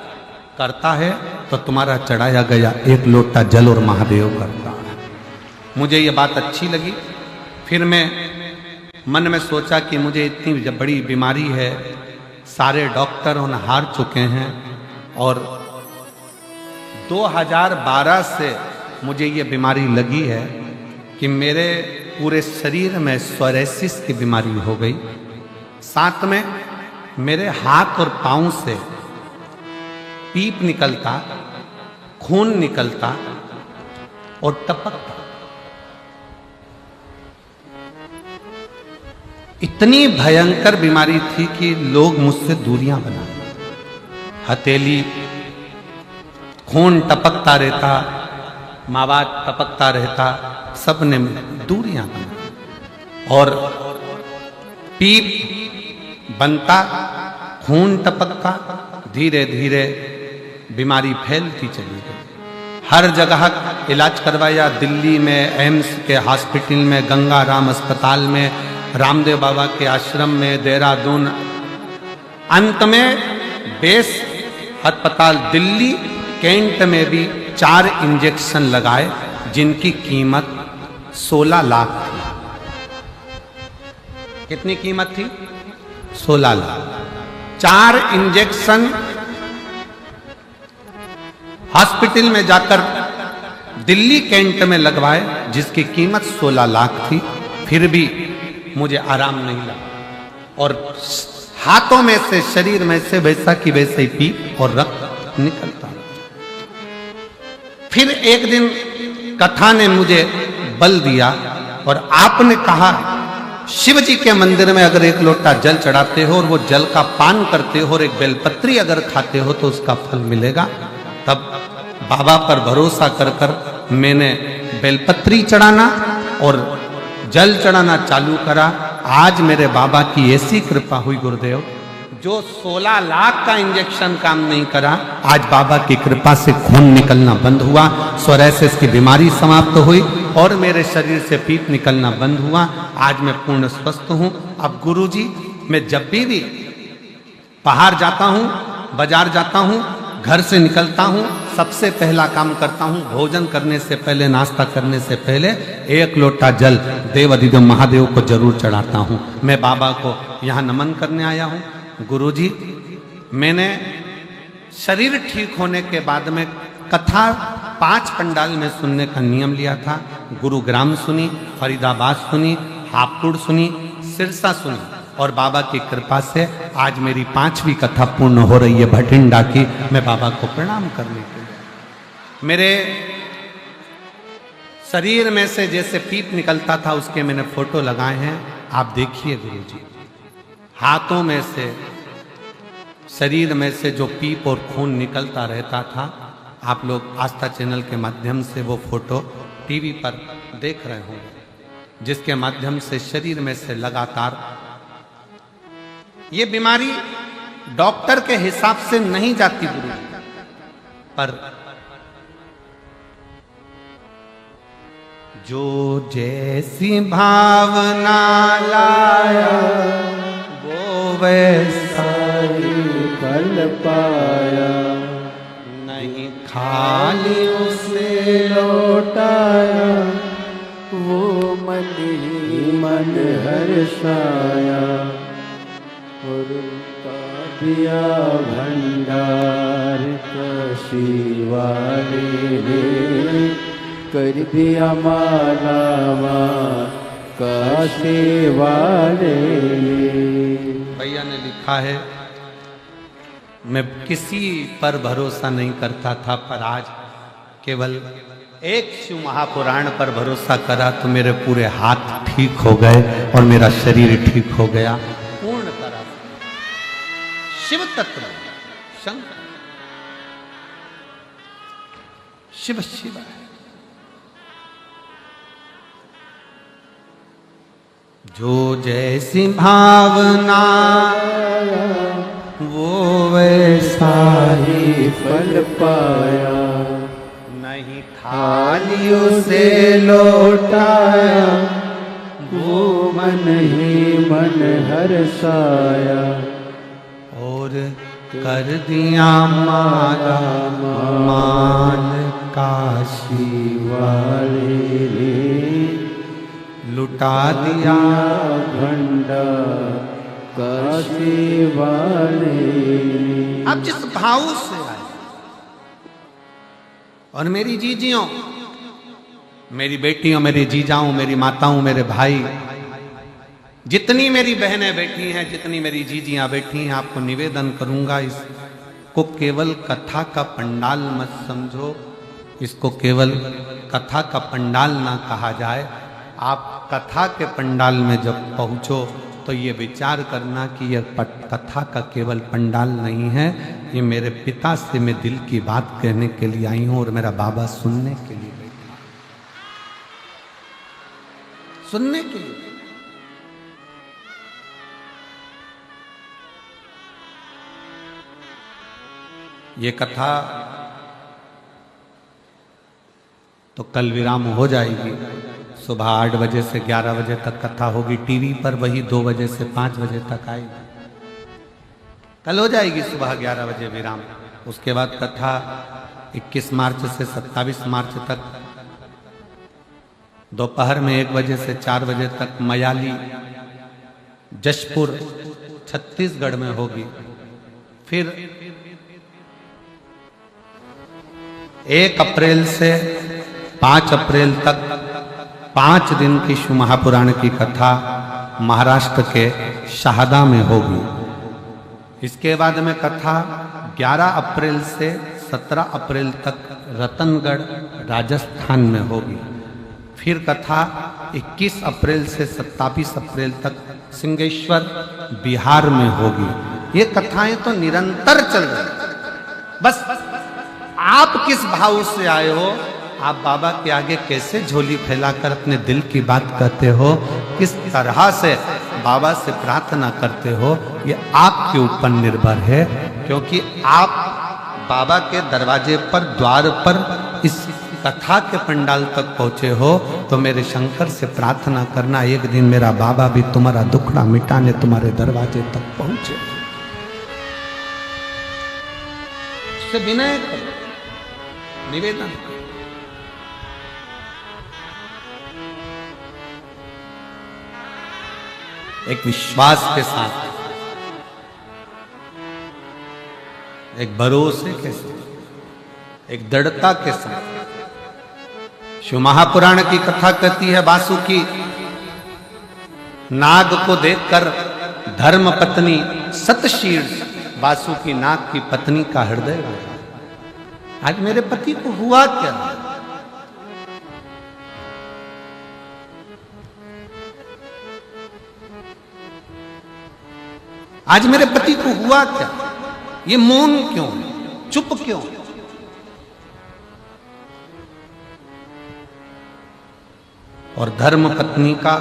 करता है तो तुम्हारा चढ़ाया गया एक लोटा जल और महादेव करता है। मुझे ये बात अच्छी लगी। फिर मैं मन में सोचा कि मुझे इतनी बड़ी बीमारी है, सारे डॉक्टर उन हार चुके हैं और 2012 से मुझे ये बीमारी लगी है कि मेरे पूरे शरीर में सोरायसिस की बीमारी हो गई। साथ में मेरे हाथ और पांव से पीप निकलता, खून निकलता और टपकता। इतनी भयंकर बीमारी थी कि लोग मुझसे दूरियां बना, हथेली खून टपकता रहता, मावात टपकता रहता, सबने दूरियां बना और पीप बनता, खून टपकता, धीरे धीरे बीमारी फैलती चली गई। हर जगह इलाज करवाया, दिल्ली में एम्स के हॉस्पिटल में, गंगाराम अस्पताल में, रामदेव बाबा के आश्रम में, देहरादून, अंत में बेस अस्पताल दिल्ली कैंट में भी 4 इंजेक्शन लगाए जिनकी कीमत 16 लाख थी। कितनी कीमत थी? 16 लाख। 4 इंजेक्शन हॉस्पिटल में जाकर दिल्ली कैंट में लगवाए जिसकी कीमत 16 लाख थी। फिर भी मुझे आराम नहीं लगा और हाथों में से, शरीर में से वैसा की वैसे ही पीप और रक्त निकलता। फिर एक दिन कथा ने मुझे बल दिया और आपने कहा शिव जी के मंदिर में अगर एक लोटा जल चढ़ाते हो और वो जल का पान करते हो और एक बेलपत्री अगर खाते हो तो उसका फल मिलेगा। तब बाबा पर भरोसा कर कर मैंने बेलपत्री चढ़ाना और जल चढ़ाना चालू करा। आज मेरे बाबा की ऐसी कृपा हुई गुरुदेव, जो 16 लाख का इंजेक्शन काम नहीं करा, आज बाबा की कृपा से खून निकलना बंद हुआ, सोरायसिस की बीमारी समाप्त हुई और मेरे शरीर से पीप निकलना बंद हुआ। आज मैं पूर्ण स्वस्थ हूँ। अब गुरुजी, मैं जब भी बाहर जाता हूँ, बाजार जाता हूँ, घर से निकलता हूँ, सबसे पहला काम करता हूँ, भोजन करने से पहले, नाश्ता करने से पहले एक लोटा जल देवाधिदेव महादेव को जरूर चढ़ाता हूँ। मैं बाबा को यहाँ नमन करने आया हूँ। गुरुजी, मैंने शरीर ठीक होने के बाद में कथा 5 पंडाल में सुनने का नियम लिया था। गुरुग्राम सुनी, फरीदाबाद सुनी, हापुड़ सुनी, सिरसा सुनी और बाबा की कृपा से आज मेरी 5वीं कथा पूर्ण हो रही है भटिंडा की। मैं बाबा को प्रणाम करने के लिए, मेरे शरीर में से जैसे पीप निकलता था उसके मैंने फोटो लगाए हैं। आप देखिए गुरुजी, हाथों में से, शरीर में से जो पीप और खून निकलता रहता था, आप लोग आस्था चैनल के माध्यम से वो फोटो टीवी पर देख रहे होंगे, जिसके माध्यम से शरीर में से लगातार ये बीमारी डॉक्टर के हिसाब से नहीं जाती गुरु, पर जो जैसी भावना लाया वो वैसा फल पाया, नहीं खाली उसे लौटाया, वो मन ही मन हर्षाया, और उनका दिया भंडार काशी वाले ने कर दिया मालावा काशी वाले। भैया ने लिखा है, मैं किसी पर भरोसा नहीं करता था, पर आज केवल एक शिव महापुराण पर भरोसा करा तो मेरे पूरे हाथ ठीक हो गए और मेरा शरीर ठीक हो गया पूर्ण तरह। शिव तत्व शंकर शिव शिव। जो जैसी भावना वो वैसा ही फल पाया, नहीं थालियों से लौटाया, वो मन ही मन हर्षाया, और कर दिया माला माल काशी वाले ने लुटा दिया भंडा काशी वाले ने। अब जिस भाव से आए, और मेरी जीजियों, मेरी बेटियों, मेरे जीजाओं, मेरी माताओं, मेरे भाई, जितनी मेरी बहनें बैठी हैं, जितनी मेरी जीजियां बैठी हैं, आपको निवेदन करूंगा, इसको केवल कथा का पंडाल मत समझो, इसको केवल कथा का पंडाल ना कहा जाए। आप कथा के पंडाल में जब पहुंचो तो ये विचार करना कि यह कथा का केवल पंडाल नहीं है, ये मेरे पिता से मैं दिल की बात कहने के लिए आई हूं और मेरा बाबा सुनने के लिए बैठा, सुनने के लिए। ये कथा तो कल विराम हो जाएगी, सुबह 8 बजे से 11 बजे तक कथा होगी, टीवी पर वही 2 बजे से 5 बजे तक आएगी। कल हो जाएगी सुबह 11 बजे विराम। उसके बाद कथा 21 मार्च से 27 मार्च तक दोपहर में 1 बजे से 4 बजे तक मयाली जशपुर छत्तीसगढ़ में होगी। फिर 1 अप्रैल से 5 अप्रैल तक 5 दिन की शिव महापुराण की कथा महाराष्ट्र के शहादा में होगी। इसके बाद में कथा 11 अप्रैल से 17 अप्रैल तक रतनगढ़ राजस्थान में होगी। फिर कथा 21 अप्रैल से 27 अप्रैल तक सिंहेश्वर बिहार में होगी। ये कथाएं तो निरंतर चल रही। बस आप किस भाव से आए हो, आप बाबा के आगे कैसे झोली फैलाकर अपने दिल की बात कहते हो, किस तरह से बाबा से प्रार्थना करते हो, ये आपके ऊपर निर्भर है। क्योंकि आप बाबा के दरवाजे पर, द्वार पर, इस कथा के पंडाल तक पहुंचे हो, तो मेरे शंकर से प्रार्थना करना, एक दिन मेरा बाबा भी तुम्हारा दुखड़ा मिटाने तुम्हारे दरवाजे तक पहुंचे। से विनय करो, निवेदन। एक विश्वास के साथ, एक भरोसे के साथ, एक दृढ़ता के साथ। शिव महापुराण की कथा कहती है, वासुकी नाग को देखकर धर्म पत्नी सतशीर्ष वासुकी नाग की पत्नी का हृदय रोया। आज मेरे पति को हुआ क्या? आज मेरे पति को हुआ क्या? ये मौन क्यों, चुप क्यों? और धर्म पत्नी का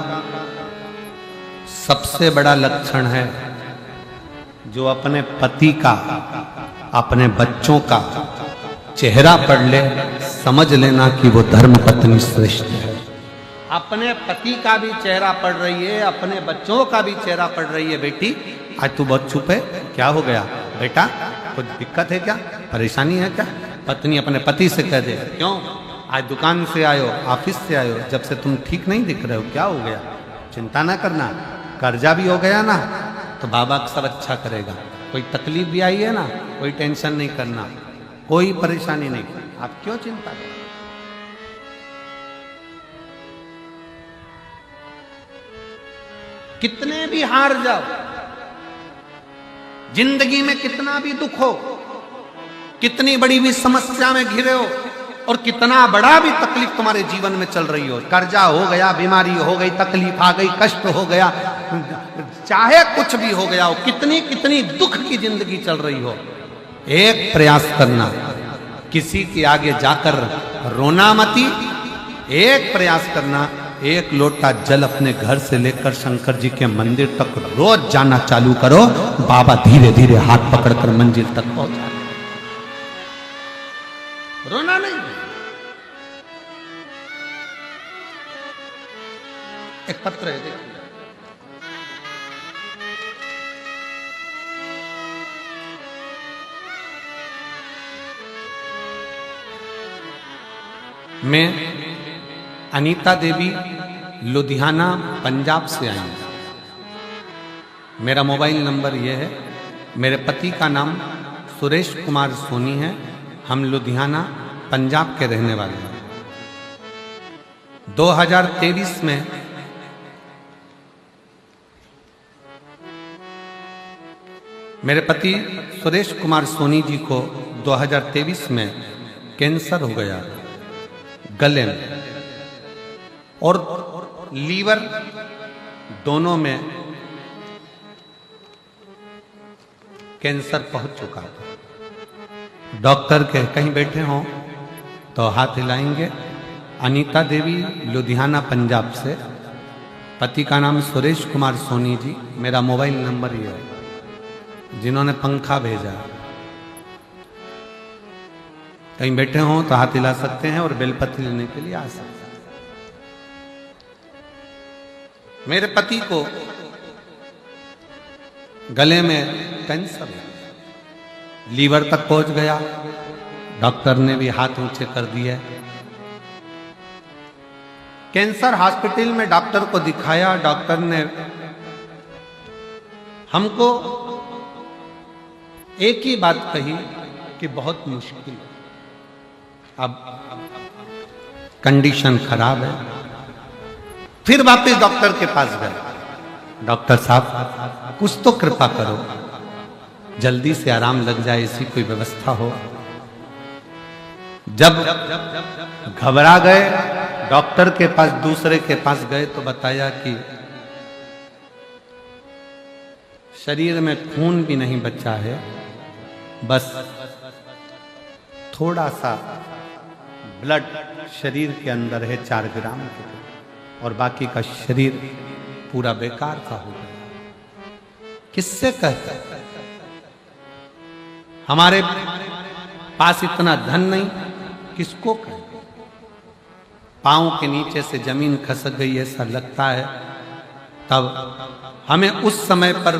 सबसे बड़ा लक्षण है, जो अपने पति का, अपने बच्चों का चेहरा पढ़ ले, समझ लेना कि वो धर्म पत्नी श्रेष्ठ है। अपने पति का भी चेहरा पढ़ रही है, अपने बच्चों का भी चेहरा पढ़ रही है। बेटी आज तू बहुत चुप है, क्या हो गया बेटा? कुछ दिक्कत है क्या? परेशानी है क्या? पत्नी अपने पति से कह दे, क्यों आज दुकान से आयो, ऑफिस से आयो, जब से तुम ठीक नहीं दिख रहे हो, क्या हो गया? चिंता ना करना, कर्जा भी हो गया ना तो बाबा सब अच्छा करेगा। कोई तकलीफ भी आई है ना, कोई टेंशन नहीं करना, कोई परेशानी नहीं, आप क्यों चिंता करें? कितने भी हार जाओ, जिंदगी में कितना भी दुख हो, कितनी बड़ी भी समस्या में घिरे हो, और कितना बड़ा भी तकलीफ तुम्हारे जीवन में चल रही हो, कर्जा हो गया, बीमारी हो गई, तकलीफ आ गई, कष्ट हो गया, चाहे कुछ भी हो गया हो, कितनी कितनी दुख की जिंदगी चल रही हो, एक प्रयास करना, किसी के आगे जाकर रोना मती, एक प्रयास करना, एक लोटा जल अपने घर से लेकर शंकर जी के मंदिर तक रोज जाना चालू करो, बाबा धीरे धीरे हाथ पकड़कर मंजिल तक पहुंचा। रोना नहीं। एक पत्र है, देखिए। मैं अनीता देवी लुधियाना पंजाब से आई हूं। मेरा मोबाइल नंबर यह है। मेरे पति का नाम सुरेश कुमार सोनी है। हम लुधियाना पंजाब के रहने वाले हैं। 2023 में मेरे पति सुरेश कुमार सोनी जी को 2023 में कैंसर हो गया गले में और लीवर दोनों में कैंसर पहुंच चुका था। डॉक्टर के कहीं बैठे हों तो हाथ हिलाएंगे। अनीता देवी लुधियाना पंजाब से, पति का नाम सुरेश कुमार सोनी जी। मेरा मोबाइल नंबर ये है। जिन्होंने पंखा भेजा कहीं बैठे हों तो हाथ हिला सकते हैं और बेलपत्र लेने के लिए आ सकते हैं। मेरे पति को गले में कैंसर, लीवर तक पहुंच गया। डॉक्टर ने भी हाथ ऊंचे कर दिए। कैंसर हॉस्पिटल में डॉक्टर को दिखाया। डॉक्टर ने हमको एक ही बात कही कि बहुत मुश्किल है, अब कंडीशन खराब है। फिर वापस डॉक्टर के पास गए। डॉक्टर साहब कुछ तो कृपा करो, जल्दी से आराम लग जाए, ऐसी कोई व्यवस्था हो। जब घबरा गए, डॉक्टर के पास दूसरे के पास गए तो बताया कि शरीर में खून भी नहीं बचा है, बस थोड़ा सा ब्लड शरीर के अंदर है 4 ग्राम के, और बाकी का शरीर पूरा बेकार का हो गया। किससे कहते? हमारे पास इतना धन नहीं, किसको कहें? पांव के नीचे से जमीन खसक गई ऐसा लगता है। तब हमें उस समय पर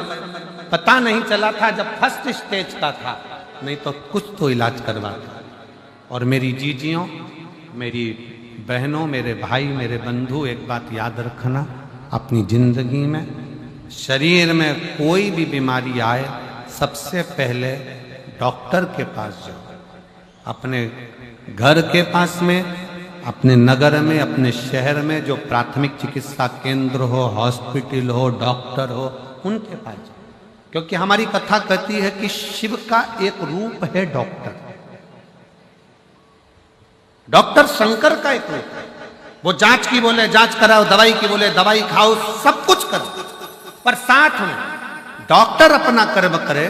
पता नहीं चला था जब फर्स्ट स्टेज का था, नहीं तो कुछ तो इलाज करवाता। और मेरी जीजियों, मेरी बहनों, मेरे भाई, मेरे बंधु, एक बात याद रखना, अपनी जिंदगी में शरीर में कोई भी बीमारी आए, सबसे पहले डॉक्टर के पास जाओ। अपने घर के पास में, अपने नगर में, अपने शहर में जो प्राथमिक चिकित्सा केंद्र हो, हॉस्पिटल हो, डॉक्टर हो, उनके पास जाओ। क्योंकि हमारी कथा कहती है कि शिव का एक रूप है डॉक्टर। डॉक्टर शंकर का एक रूप है। वो जांच की बोले जांच कराओ, दवाई की बोले दवाई खाओ, सब कुछ करो, पर साथ में डॉक्टर अपना कर्म करे,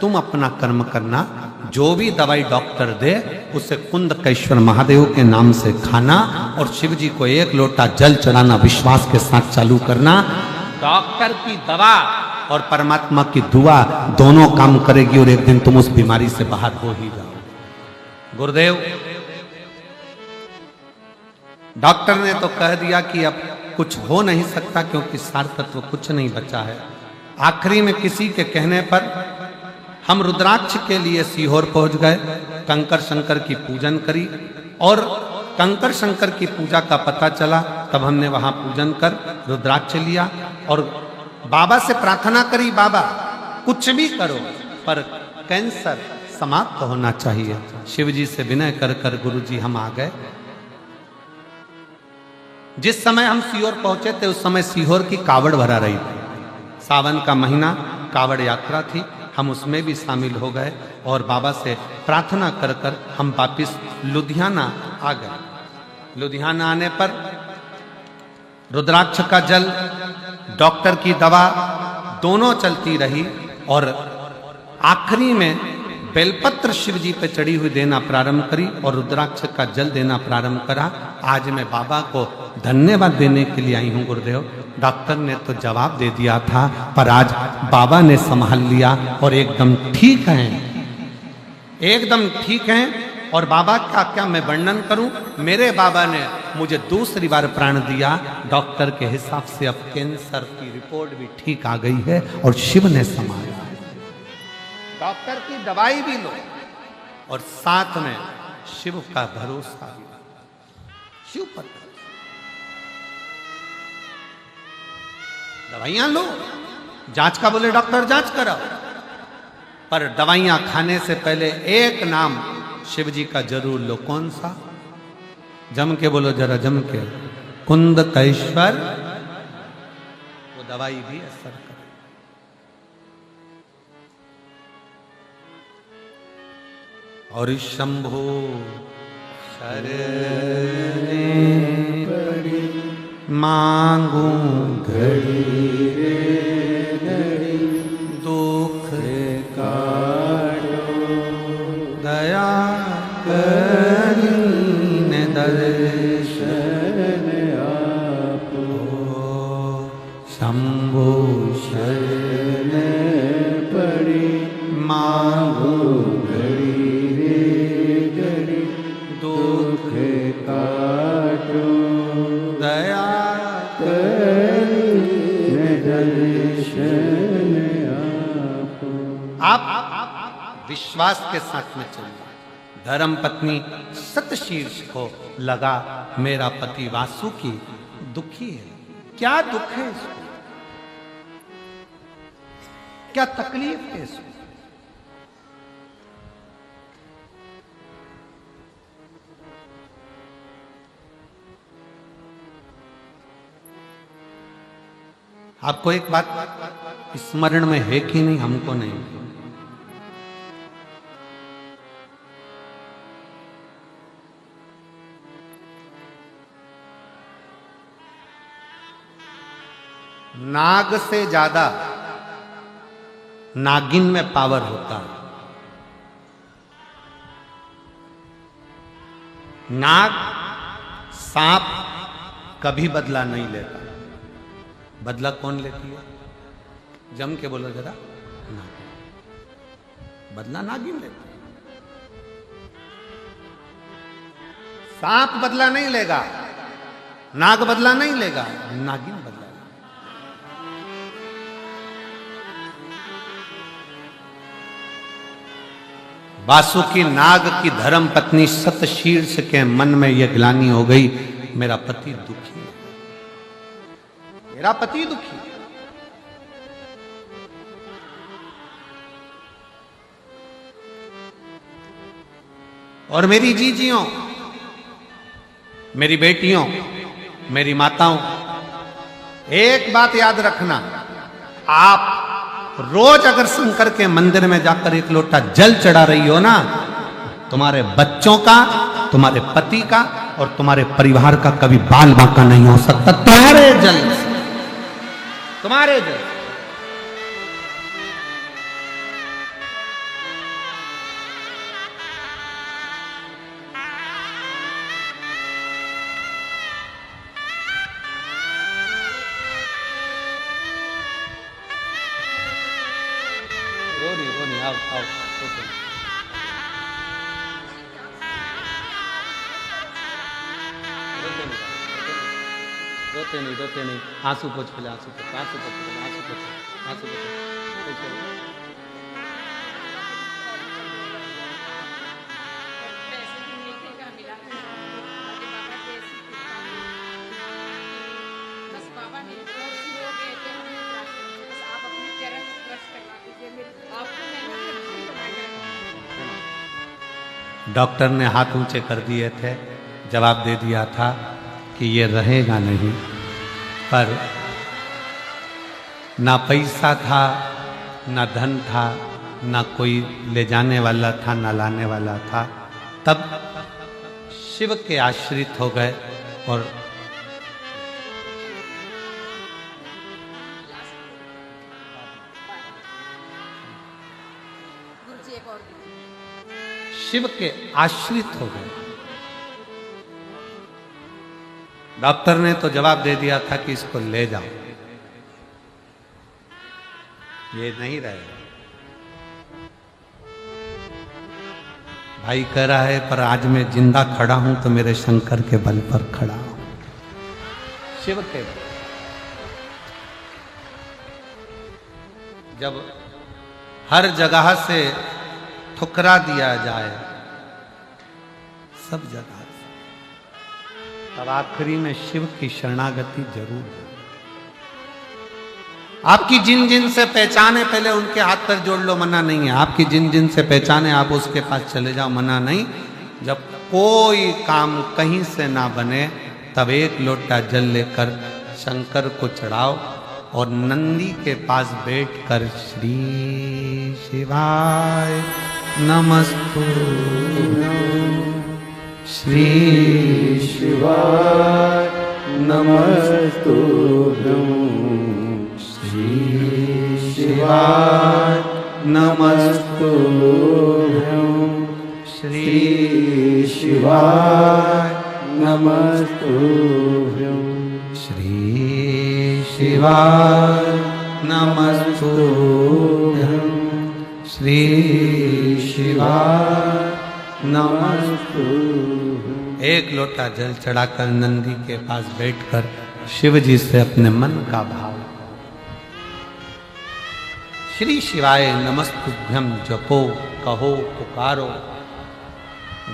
तुम अपना कर्म करना। जो भी दवाई डॉक्टर दे उसे कुंदकेश्वर महादेव के नाम से खाना और शिव जी को 1 लोटा जल चढ़ाना विश्वास के साथ चालू करना। डॉक्टर की दवा और परमात्मा की दुआ दोनों काम करेगी और एक दिन तुम उस बीमारी से बाहर हो ही जाओ। गुरुदेव, डॉक्टर ने तो कह दिया कि अब कुछ हो नहीं सकता क्योंकि सार तत्व कुछ नहीं बचा है। आखिरी में किसी के कहने पर हम रुद्राक्ष के लिए सीहोर पहुंच गए, कंकर शंकर की पूजन करी और कंकर शंकर की पूजा का पता चला। तब हमने वहां पूजन कर रुद्राक्ष लिया और बाबा से प्रार्थना करी, बाबा कुछ भी करो पर कैंसर समाप्त होना चाहिए। शिव जी से विनय कर कर गुरु जी हम आ गए। जिस समय हम सीहोर पहुंचे थे उस समय सीहोर की कावड़ भरा रही थी। सावन का महीना, कावड़ यात्रा थी, हम उसमें भी शामिल हो गए और बाबा से प्रार्थना कर कर हम वापिस लुधियाना आ गए। लुधियाना आने पर रुद्राक्ष का जल, डॉक्टर की दवा दोनों चलती रही और आखिरी में बेलपत्र शिव जी पे चढ़ी हुई देना प्रारंभ करी और रुद्राक्ष का जल देना प्रारंभ करा। आज मैं बाबा को धन्यवाद देने के लिए आई हूँ गुरुदेव। डॉक्टर ने तो जवाब दे दिया था, पर आज बाबा ने संभाल लिया और एकदम ठीक हैं, एकदम ठीक हैं। और बाबा का क्या मैं वर्णन करूं। मेरे बाबा ने मुझे दूसरी बार प्राण दिया। डॉक्टर के हिसाब से अब कैंसर की रिपोर्ट भी ठीक आ गई है और शिव ने संभाला। डॉक्टर की दवाई भी लो और साथ में शिव का भरोसा भी, शिव पर दवाइयां लो। जांच का बोले डॉक्टर जांच कराओ, पर दवाइयां खाने से पहले एक नाम शिव जी का जरूर लो। कौन सा? जम के बोलो जरा, जम के। कुंदकेश्वर। वो दवाई भी असर करे। और शंभो शरणे पड़ी मांगू घड़ी रे घड़ी दुख काटो दया करीने दर्शन आपो। शंभो शरण पड़ी मांगू घड़ी रे घड़ी दुख काटो दया करीने दर्शन आपो। आप विश्वास के साथ में चलिए। धर्म पत्नी सतशीर्ष को लगा मेरा पति वासुकी दुखी है। क्या दुख है इसको? क्या तकलीफ है इसको? आपको एक बात स्मरण में है कि नहीं? हमको नहीं। नाग से ज्यादा नागिन में पावर होता है। नाग, सांप कभी बदला नहीं लेता। बदला कौन लेती है? जम के बोलो जरा। नागिन। बदला नागिन लेती है। सांप बदला नहीं लेगा, नाग बदला नहीं लेगा, नागिन बदला। वासुकी नाग की धर्म पत्नी सतशीर्ष के मन में यह ग्लानि हो गई, मेरा पति दुखी है, मेरा पति दुखी है। और मेरी जीजियों, मेरी बेटियों, मेरी माताओं, एक बात याद रखना, आप रोज अगर शंकर के मंदिर में जाकर एक लोटा जल चढ़ा रही हो ना, तुम्हारे बच्चों का, तुम्हारे पति का और तुम्हारे परिवार का कभी बाल बांका नहीं हो सकता तुम्हारे जल से, तुम्हारे जल। रोनी आओ आओ, रोते नहीं, आंसू पोछ पहले, आंसू पोछ, आंसू पोछ पहले, आंसू पोछ, आंसू पोछ। डॉक्टर ने हाथ ऊंचे कर दिए थे, जवाब दे दिया था कि ये रहेगा नहीं, पर ना पैसा था, ना धन था, ना कोई ले जाने वाला था, ना लाने वाला था। तब शिव के आश्रित हो गए और गुरुजी एक और शिव के आश्रित हो गए। डॉक्टर ने तो जवाब दे दिया था कि इसको ले जाओ, ये नहीं रहेगा। भाई कह रहा है पर आज मैं जिंदा खड़ा हूं तो मेरे शंकर के बल पर खड़ा हूं। शिव के जब हर जगह से ठुकरा दिया जाए, सब जगह से, तब आखिरी में शिव की शरणागति जरूर है। आपकी जिन जिन से पहचाने पहले उनके हाथ पर जोड़ लो, मना नहीं है। आपकी जिन जिन से पहचाने आप उसके पास चले जाओ, मना नहीं। जब कोई काम कहीं से ना बने तब एक लोटा जल लेकर शंकर को चढ़ाओ और नंदी के पास बैठकर श्री शिवाय नमस्तुभ्यं, श्री शिवाय नमस्तुभ्यं, श्री शिवाय नमस्तुभ्यं, श्री शिवाय नमस्तुभ्यं, श्री शिवाय नमस्तुभ्यं, श्री शिवाय नमस्तुभ्यं। एक लोटा जल चढ़ाकर नंदी के पास बैठकर शिव जी से अपने मन का भाव श्री शिवाय नमस्तुभ्यं जपो, कहो, पुकारो।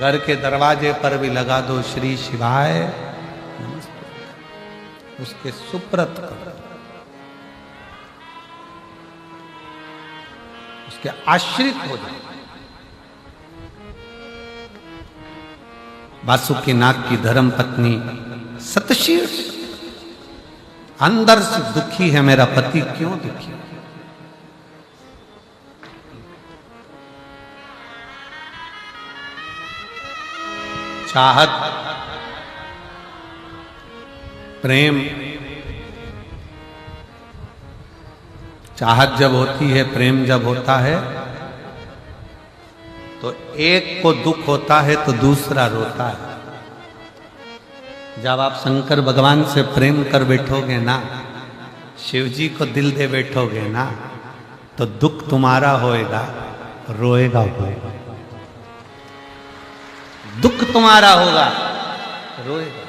घर के दरवाजे पर भी लगा दो श्री शिवाय नमस्तुभ्यं, उसके सुप्रत करो, उसके आश्रित हो जाए। वासुकीनाथ की धर्म पत्नी सतशीर्ष अंदर से दुखी है, मेरा पति क्यों दुखी है? चाहत, प्रेम, चाहत जब होती है, प्रेम जब होता है तो एक को दुख होता है तो दूसरा रोता है। जब आप शंकर भगवान से प्रेम कर बैठोगे ना, शिव जी को दिल दे बैठोगे ना, तो दुख तुम्हारा होएगा, रोएगा होएगा। दुख तुम्हारा होगा, रोएगा।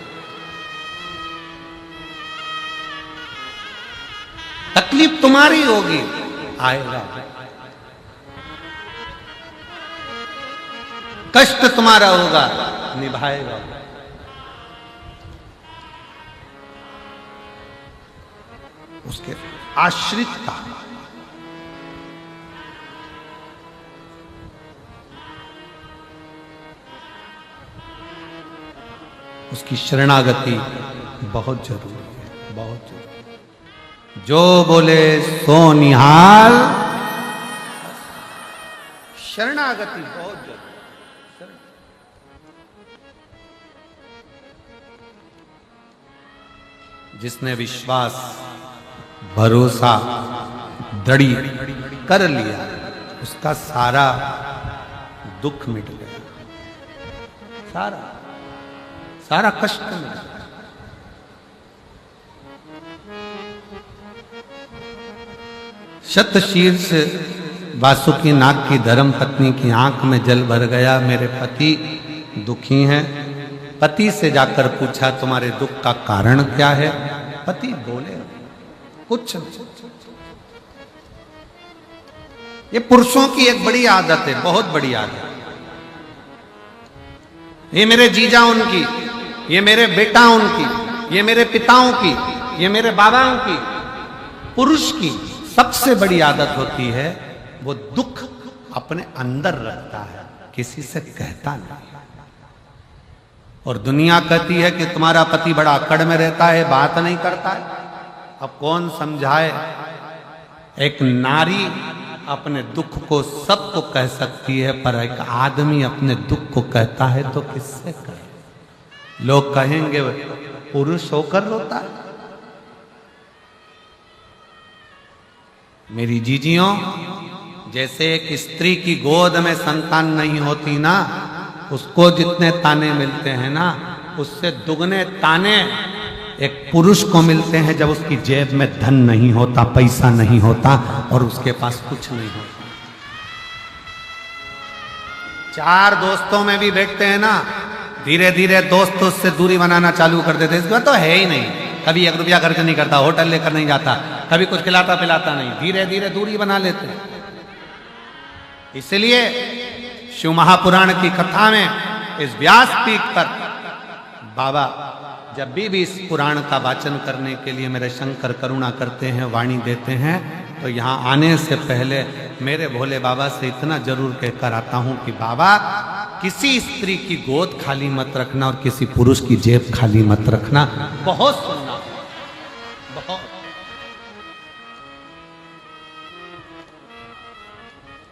तकलीफ तुम्हारी होगी, आएगा। कष्ट तुम्हारा होगा, निभाएगा। उसके आश्रित का उसकी शरणागति बहुत जरूरी है, बहुत जरूरी। जो बोले सो निहाल, शरणागति बहुत जरूरी। जिसने विश्वास, भरोसा, दृढ़ कर लिया, उसका सारा दुख मिट गया, सारा कष्ट मिट गया। शतशीर्ष वासुकीनाथ की धर्म पत्नी की आंख में जल भर गया। मेरे पति दुखी हैं। पति से जाकर पूछा तुम्हारे दुख का कारण क्या है? पति बोले कुछ नहीं। ये पुरुषों की एक बड़ी आदत है, बहुत बड़ी आदत। ये मेरे जीजा उनकी, ये मेरे बेटा उनकी, ये मेरे पिताओं की, ये मेरे बाबाओं की, पुरुष की सबसे बड़ी आदत होती है वो दुख अपने अंदर रखता है, किसी से कहता नहीं। और दुनिया कहती है कि तुम्हारा पति बड़ा अकड़ में रहता है, बात नहीं करता है। अब कौन समझाए? एक नारी अपने दुख को सबको कह सकती है, पर एक आदमी अपने दुख को कहता है तो किससे कहे? लोग कहेंगे पुरुष होकर रोता है। मेरी जीजियों, जैसे एक स्त्री की गोद में संतान नहीं होती ना, उसको जितने ताने मिलते हैं ना, उससे दुगने ताने एक पुरुष को मिलते हैं जब उसकी जेब में धन नहीं होता, पैसा नहीं होता और उसके पास कुछ नहीं होता। चार दोस्तों में भी बैठते हैं ना, धीरे धीरे दोस्त उससे दूरी बनाना चालू कर देते, इसके बाद तो है ही नहीं, कभी 1 रुपया खर्च नहीं करता, होटल लेकर नहीं जाता, कभी कुछ खिलाता पिलाता नहीं, धीरे धीरे दूरी बना लेते हैं। इसलिए शिव महापुराण की कथा में इस व्यासपीठ पर बाबा जब भी इस पुराण का वाचन करने के लिए मेरे शंकर करुणा करते हैं, वाणी देते हैं, तो यहाँ आने से पहले मेरे भोले बाबा से इतना जरूर कहकर आता हूं कि बाबा, किसी स्त्री की गोद खाली मत रखना और किसी पुरुष की जेब खाली मत रखना। बहुत सुनना, बहुत।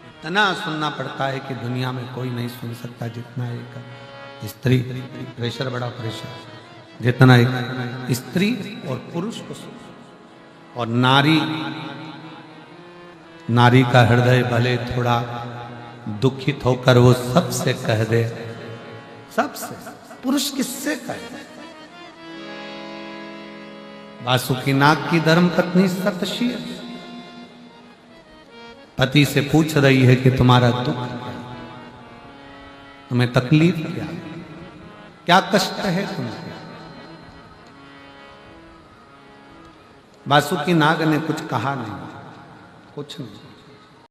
इतना सुनना पड़ता है कि दुनिया में कोई नहीं सुन सकता जितना एक स्त्री। प्रेशर, बड़ा प्रेशर, जितना एक स्त्री और पुरुष को सुन। और नारी का हृदय भले थोड़ा दुखित होकर वो सबसे कह दे, सबसे, पुरुष किससे कहे? वासुकीनाग की धर्म पत्नी सतशील पति से पूछ रही है कि तुम्हारा दुख क्या, तुम्हें तकलीफ क्या, क्या कष्ट है तुमको? वासुकीनाग ने कुछ कहा नहीं, कुछ नहीं।